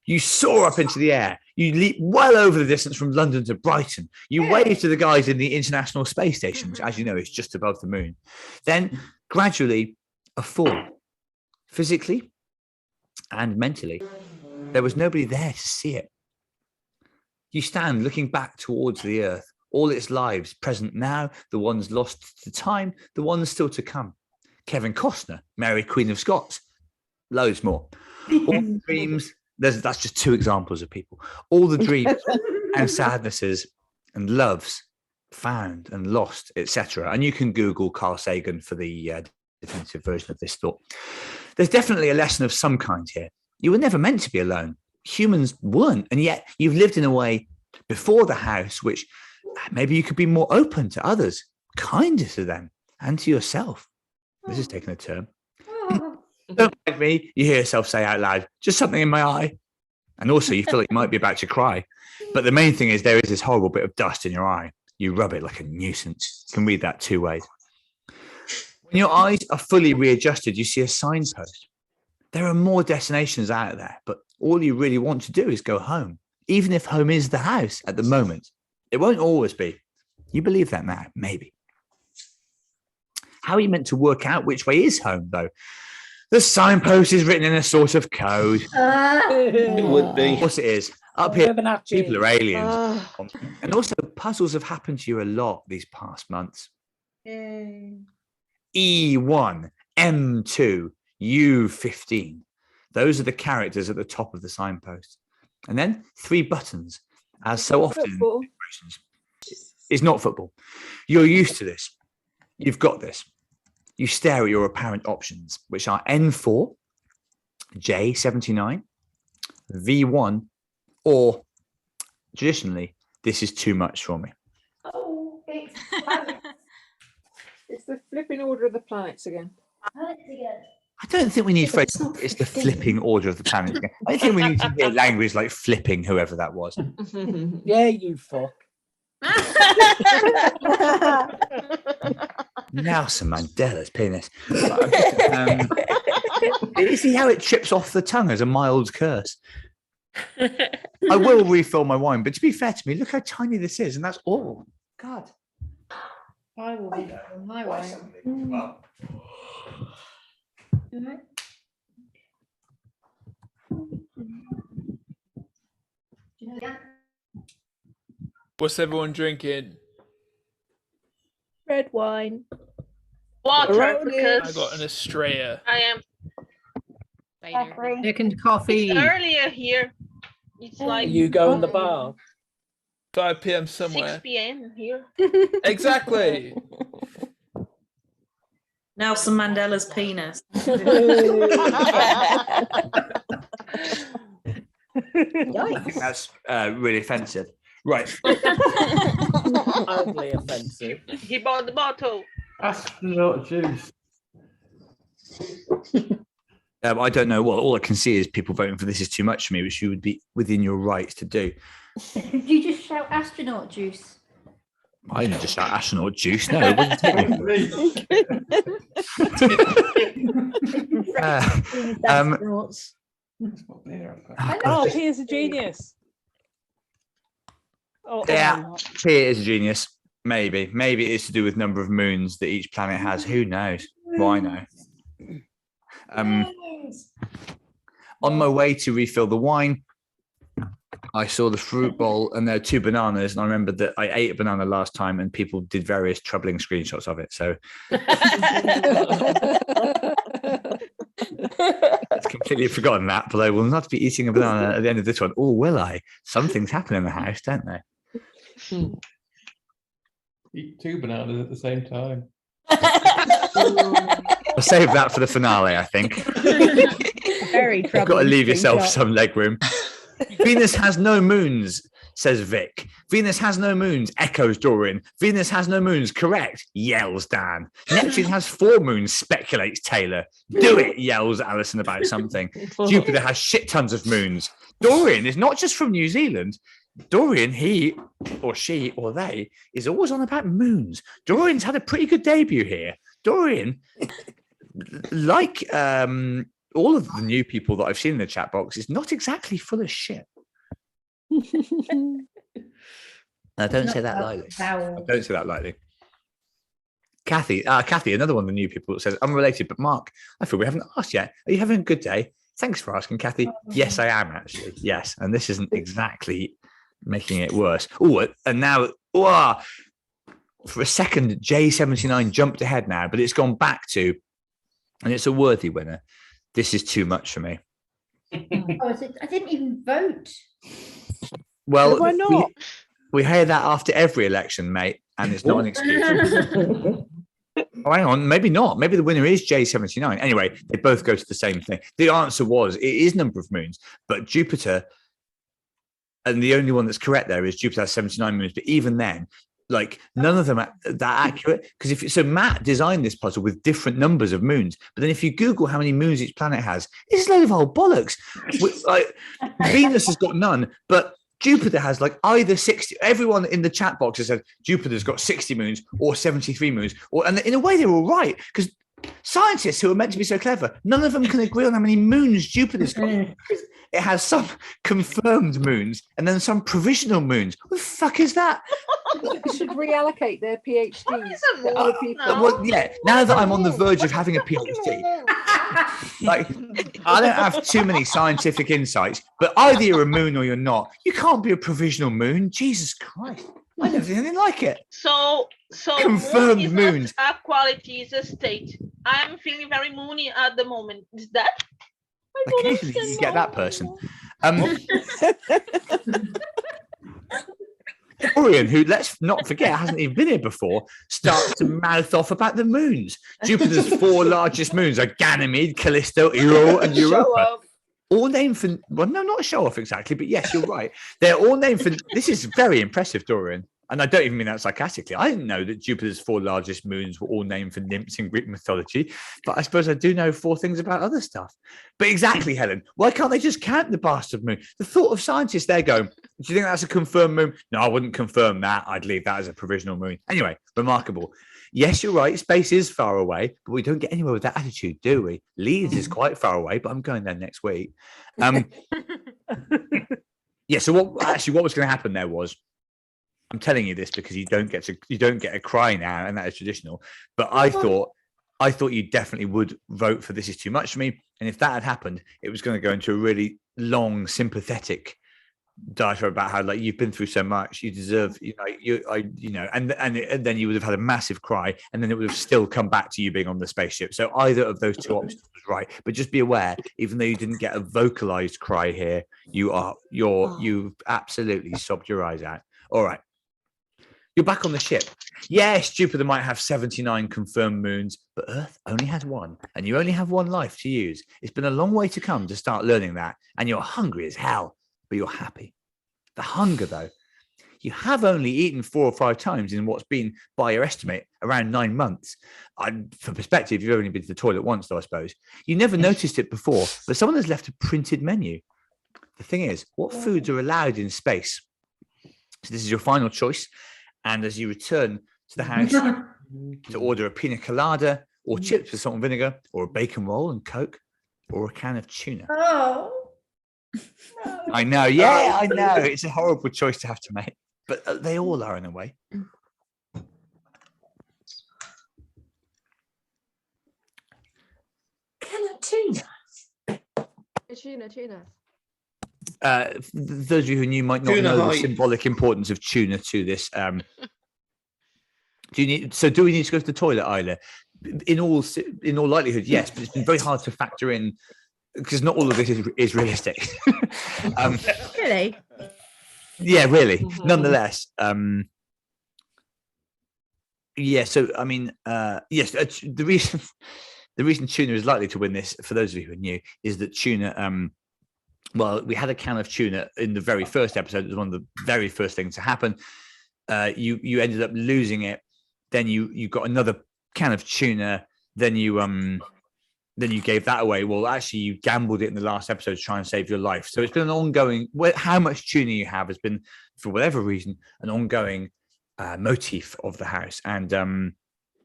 you soar up into the air. You leap well over the distance from London to Brighton. You wave to the guys in the International Space Station, which, as you know, is just above the moon. Then gradually a fall, physically and mentally. There was nobody there to see it. You stand looking back towards the earth, all its lives present now, the ones lost to time, the ones still to come. Kevin Costner, Mary Queen of Scots, loads more. All the dreams. That's just 2 examples of people. All the dreams and sadnesses and loves found and lost, etc. And you can Google Carl Sagan for the definitive version of this thought. There's definitely a lesson of some kind here. You were never meant to be alone. Humans weren't. And yet you've lived in a way before the house, which maybe you could be more open to others, kinder to them and to yourself. This is taking a turn. Don't like me, you hear yourself say out loud, just something in my eye. And also you feel like you might be about to cry. But the main thing is there is this horrible bit of dust in your eye. You rub it like a nuisance. You can read that 2 ways. When your eyes are fully readjusted, you see a signpost. There are more destinations out there, but all you really want to do is go home, even if home is the house at the moment. It won't always be. You believe that now, maybe. How are you meant to work out which way is home, though? The signpost is written in a sort of code. It would be. Of course it is. Up here, people are aliens. And also, puzzles have happened to you a lot these past months. E1, M2, U15. Those are the characters at the top of the signpost. And then 3 buttons, as so often in operations. It's not football. You're used to this. You've got this. You stare at your apparent options, which are N4, J79, V1, or traditionally, this is too much for me. Oh, it's It's the flipping order of the planets again. I don't think we need phrases. It's the flipping order of the planets again. I think we need to hear language like flipping, whoever that was. Yeah, you fuck. Nelson Mandela's penis. You see how it trips off the tongue as a mild curse? I will refill my wine, but to be fair to me, look how tiny this is, and that's all. God. I will be on my way. What's everyone drinking? Red wine. Water, Around because I got an Estrella. I am Second coffee. it's earlier here. It's like You go in the bar. 5 p.m. 6 somewhere. p.m. here. Exactly. Nelson Mandela's penis. I think that's really offensive. Right. Only offensive. He bought the bottle. Astronaut juice. I don't know. Well, all I can see is people voting for this is too much for me, which you would be within your rights to do. Did you just shout astronaut juice? I didn't just shout astronaut juice. No, it wasn't technically. Astronauts. Oh, he is a genius. Oh, Yeah, Pier is a genius. Maybe it's to do with number of moons that each planet has. Who knows? Why know? On my way to refill the wine, I saw the fruit bowl and there were 2 bananas, and I remembered that I ate a banana last time, and people did various troubling screenshots of it. So I've completely forgotten that, but I will not be eating a banana at the end of this one. Or will I? Some things happen in the house, don't they? Eat 2 bananas at the same time. I'll save that for the finale, I think. Very You've got to troubling leave yourself screenshot. some leg room. Venus has no moons, says Vic. Venus has no moons, echoes Dorian. Venus has no moons, correct, yells Dan. Neptune has 4 moons, speculates Taylor. Do it, yells Alison about something. Jupiter has shit tons of moons. Dorian is not just from New Zealand. Dorian, he or she or they, is always on about moons. Dorian's had a pretty good debut here. Dorian, like all of the new people that I've seen in the chat box, is not exactly full of shit. I don't say that lightly. I don't say that lightly. Kathy, another one of the new people that says, unrelated, but Mark, I feel we haven't asked yet. Are you having a good day? Thanks for asking, Kathy. Yes, I am actually. Yes. And this isn't exactly making it worse. Oh, and now, for a second, J79 jumped ahead now, but it's gone back to, and it's a worthy winner. This is too much for me. I didn't even vote. Well, why not? We hear that after every election, mate, and it's not an excuse. Oh, hang on, maybe not. Maybe the winner is J79. Anyway, they both go to the same thing. The answer was, it is number of moons, but Jupiter, and the only one that's correct there is Jupiter has 79 moons. But even then, like, none of them are that accurate. Because so Matt designed this puzzle with different numbers of moons. But then if you Google how many moons each planet has, it's a load of old bollocks. Like, Venus has got none, but Jupiter has like either 60. Everyone in the chat box has said Jupiter's got 60 moons or 73 moons. And in a way, they're all right, because scientists who are meant to be so clever, none of them can agree on how many moons Jupiter's got. It has some confirmed moons and then some provisional moons. What the fuck is that? They should reallocate their PhDs to other people. Well, yeah, now that I'm on the verge of having a PhD, like, I don't have too many scientific insights, but either you're a moon or you're not. You can't be a provisional moon. Jesus Christ. I never seen anything like it. So Confirmed moon is moons. not a quality, is a state. I'm feeling very moony at the moment. Is that? I don't Occasionally you understand get that person. Dorian, who, let's not forget, hasn't even been here before, starts to mouth off about the moons. Jupiter's 4 largest moons are Ganymede, Callisto, Euro, and Europa. All named for, well, no, not a show off exactly, but yes, you're right. They're all named for, this is very impressive, Dorian. And I don't even mean that sarcastically. I didn't know that Jupiter's 4 largest moons were all named for nymphs in Greek mythology, but I suppose I do know 4 things about other stuff. But exactly, Helen, why can't they just count the bastard moon? The thought of scientists there going, do you think that's a confirmed moon? No, I wouldn't confirm that. I'd leave that as a provisional moon. Anyway, remarkable. Yes, you're right. Space is far away, but we don't get anywhere with that attitude, do we? Leeds is quite far away, but I'm going there next week. Yeah, so what was going to happen there was, I'm telling you this because you don't get a cry now, and that is traditional. But I thought you definitely would vote for This Is Too Much for Me, and if that had happened, it was going to go into a really long, sympathetic diatribe about how, like, you've been through so much, you deserve, and then you would have had a massive cry, and then it would have still come back to you being on the spaceship. So either of those 2 options was right. But just be aware, even though you didn't get a vocalized cry here, you've absolutely sobbed your eyes out. All right. You're back on the ship. Yes, Jupiter might have 79 confirmed moons, but Earth only has 1, and you only have 1 life to use. It's been a long way to come to start learning that, and you're hungry as hell, but you're happy. The hunger, though. you have only eaten 4 or 5 times in what's been, by your estimate, around 9 months. For perspective, you've only been to the toilet once, though, I suppose. You never noticed it before, but someone has left a printed menu. The thing is, what foods are allowed in space? So this is your final choice. And as you return to the house to order a pina colada or chips with salt and vinegar or a bacon roll and Coke or a can of tuna. Oh. I know. Yeah, I know. It's a horrible choice to have to make, but they all are in a way. Can of tuna. Tuna. Those of you who knew might not Tuna know the height. symbolic importance of tuna to this. Do we need to go to the toilet, Isla? In all likelihood, yes, but it's been very hard to factor in because not all of this is realistic. Really? Yeah, really. Nonetheless, yeah. So I mean, yes, the reason tuna is likely to win this, for those of you who are new, is that tuna. Well, we had a can of tuna in the very first episode. It was one of the very first things to happen. You ended up losing it. Then you got another can of tuna. Then you gave that away. Well, actually, you gambled it in the last episode to try and save your life. So it's been an ongoing. How much tuna you have has been, for whatever reason, an ongoing motif of the house. And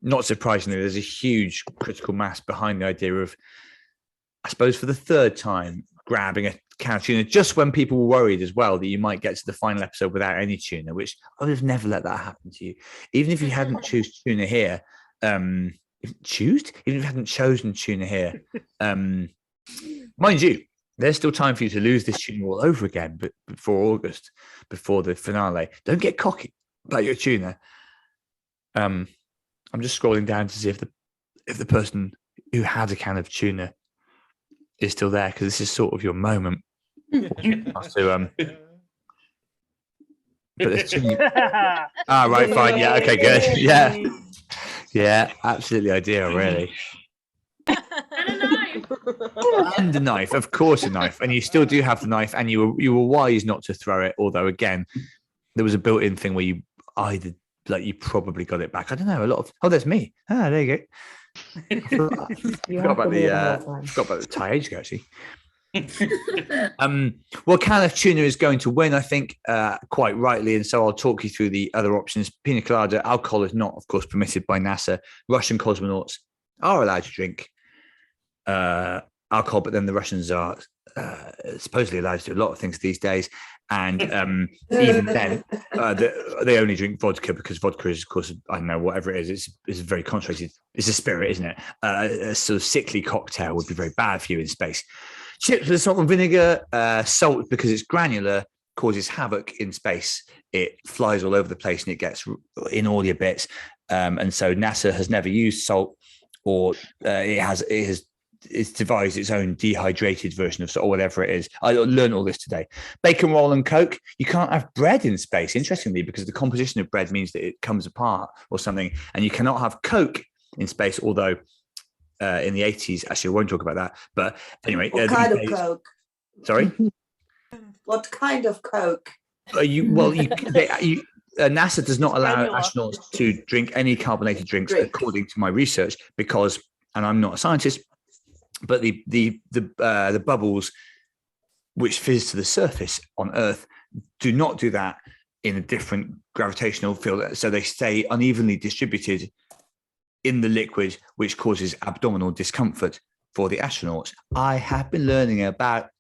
not surprisingly, there's a huge critical mass behind the idea of, I suppose, for the third time, grabbing a can of tuna just when people were worried as well that you might get to the final episode without any tuna, which I would have never let that happen to you. Even if you hadn't chosen tuna here, even if you hadn't chosen tuna here, mind you, there's still time for you to lose this tuna all over again, but before August, before the finale. Don't get cocky about your tuna. I'm just scrolling down to see if the person who had a can of tuna is still there, because this is sort of your moment. So, but there's too many... right, fine, yeah, okay, good, yeah, absolutely ideal, really. And a knife, of course, a knife, and you still do have the knife, and you were wise not to throw it. Although, again, there was a built-in thing where you either, like, you probably got it back. I don't know. A lot of there's me. There you go. Forgot about the tie age ago, actually. Well, can of tuna is going to win, I think, quite rightly, and so I'll talk you through the other options. Pina colada, alcohol is not, of course, permitted by NASA. Russian cosmonauts are allowed to drink alcohol, but then the Russians are supposedly allowed to do a lot of things these days, and even then they only drink vodka, because vodka is, of course, I don't know, whatever it is, it's very concentrated. It's a spirit, isn't it? A sort of sickly cocktail would be very bad for you in space. Chips with salt and vinegar. Salt, because it's granular, causes havoc in space. It flies all over the place and it gets in all your bits. And so NASA has never used salt, or it's devised its own dehydrated version of salt, or whatever it is. I learned all this today. Bacon roll and Coke. You can't have bread in space, interestingly, because the composition of bread means that it comes apart or something. And you cannot have Coke in space, although in the 80s, actually, I won't talk about that. But anyway. What kind of Coke? Sorry? What kind of Coke? NASA does not allow astronauts to drink any carbonated drinks, according to my research, because, and I'm not a scientist, but the bubbles which fizz to the surface on Earth do not do that in a different gravitational field, so they stay unevenly distributed in the liquid, which causes abdominal discomfort for the astronauts. I have been learning about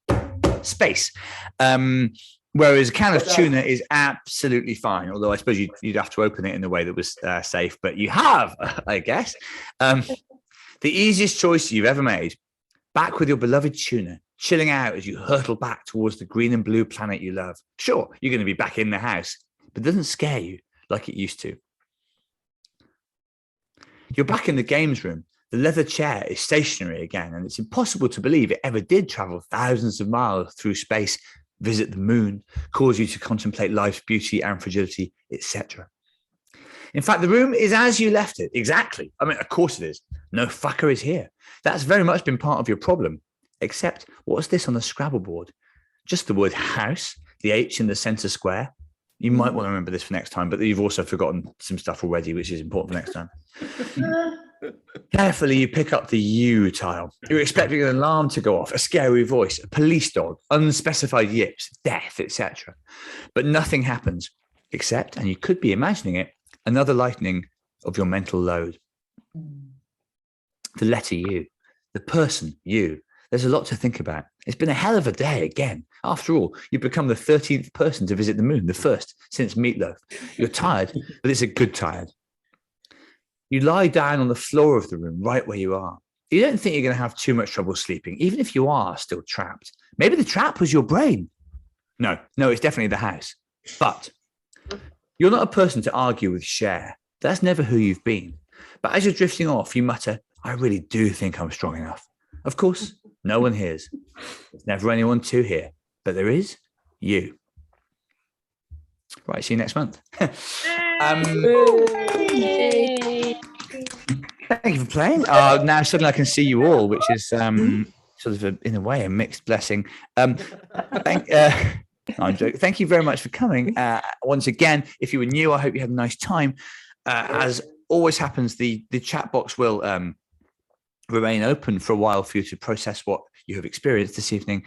space. Whereas a can of tuna is absolutely fine, although I suppose you'd have to open it in a way that was safe, but you have, I guess. The easiest choice you've ever made, back with your beloved tuna, chilling out as you hurtle back towards the green and blue planet you love. Sure, you're going to be back in the house, but it doesn't scare you like it used to. You're back in the games room. The leather chair is stationary again, and it's impossible to believe it ever did travel thousands of miles through space, visit the moon, cause you to contemplate life's beauty and fragility, etc. In fact, the room is as you left it. Exactly. I mean, of course it is. No fucker is here. That's very much been part of your problem. Except, what's this on the Scrabble board? Just the word house, the H in the center square. You might want to remember this for next time, but you've also forgotten some stuff already, which is important for next time. Carefully, you pick up the U tile. You're expecting an alarm to go off, a scary voice, a police dog, unspecified yips, death, etc. But nothing happens, except, and you could be imagining it, another lightening of your mental load. The letter U, the person U. There's a lot to think about. It's been a hell of a day again. After all, you've become the 13th person to visit the moon, the first since Meatloaf. You're tired, but it's a good tired. You lie down on the floor of the room, right where you are. You don't think you're going to have too much trouble sleeping, even if you are still trapped. Maybe the trap was your brain. No, it's definitely the house. But you're not a person to argue with Cher. That's never who you've been. But as you're drifting off, you mutter, I really do think I'm strong enough. Of course, no one hears. There's never anyone to hear. But there is you. Right, see you next month. Thank you for playing. Now suddenly I can see you all, which is sort of in a way a mixed blessing. No, I'm joking. Thank you very much for coming. Once again, if you were new, I hope you had a nice time. As always happens, the chat box will remain open for a while for you to process what you have experienced this evening.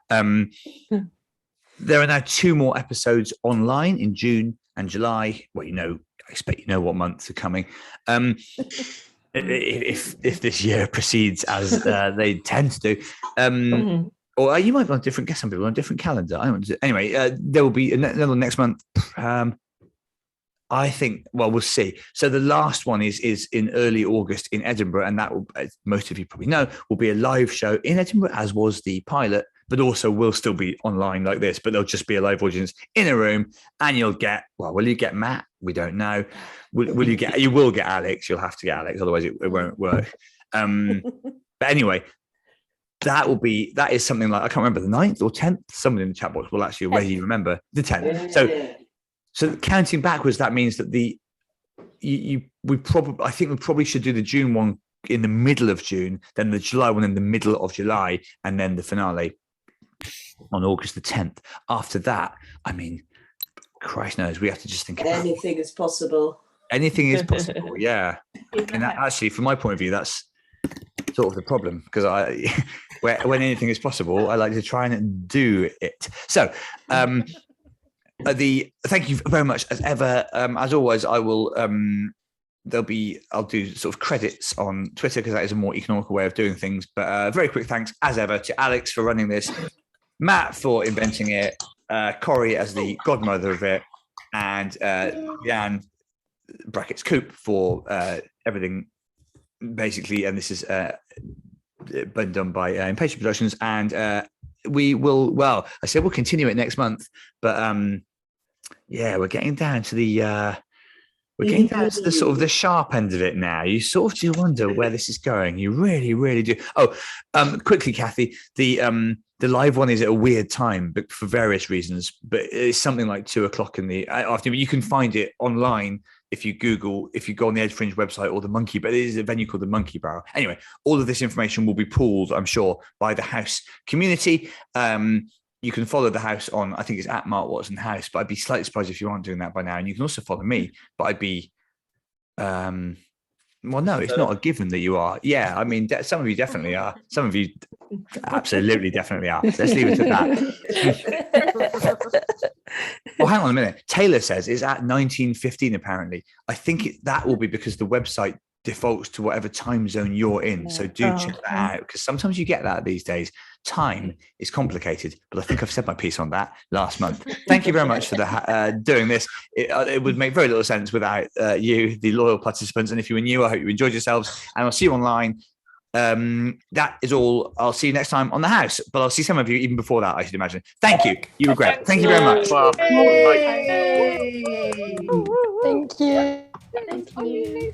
There are now 2 more episodes online in June and July. Well, I expect you know what months are coming. If this year proceeds as they tend to do. Or you might be on a different guess. Some people on a different calendar. I don't know. Anyway, there will be another next month. I think. Well, we'll see. So the last one is in early August in Edinburgh, and that will, as most of you probably know, will be a live show in Edinburgh, as was the pilot, but also will still be online like this. But there'll just be a live audience in a room, and you'll get. Well, will you get Matt? We don't know. Will you get? You will get Alex. You'll have to get Alex, otherwise it won't work. But anyway. That is something like, I can't remember, the 9th or 10th. Someone in the chat box will actually already remember the 10th. So counting backwards, that means that we probably should do the June one in the middle of June, then the July one in the middle of July, and then the finale on August the 10th. After that, I mean, Christ knows, we have to just think about anything is possible. Anything is possible, yeah. And that, actually, from my point of view, that's sort of the problem, because when anything is possible, I like to try and do it. So thank you very much as ever. As always, I will I'll do sort of credits on Twitter, because that is a more economical way of doing things. But very quick thanks as ever to Alex for running this, Matt for inventing it, Corey as the godmother of it, and Jan brackets Coop for everything basically. And this is been done by Impatient Productions, and we will, well, I said we'll continue it next month, but yeah, we're getting down to the sort of the sharp end of it now. You sort of do wonder where this is going. You really, really do. Oh, quickly, Kathy, the live one is at a weird time, but for various reasons. But it's something like 2:00 in the afternoon. You can find it online if you go on the Ed Fringe website or the Monkey, but it is a venue called the Monkey Barrel. Anyway, all of this information will be pooled, I'm sure, by the house community. You can follow the house on, I think it's at Mark Watson House, but I'd be slightly surprised if you aren't doing that by now. And you can also follow me, but I'd be, well, no, it's not a given that you are. Yeah, I mean, some of you definitely are. Some of you absolutely definitely are. Let's leave it at that. Well, hang on a minute. Taylor says it's at 19:15 apparently. I think that will be because the website defaults to whatever time zone you're in. So do check that out, because sometimes you get that these days. Time is complicated, but I think I've said my piece on that last month. Thank you very much for doing this. It would make very little sense without you, the loyal participants. And if you were new, I hope you enjoyed yourselves, and I'll see you online. That is all. I'll see you next time on the house, but I'll see some of you even before that, I should imagine. Thank you. You were great. Thank you very much. Thank you. Thank you.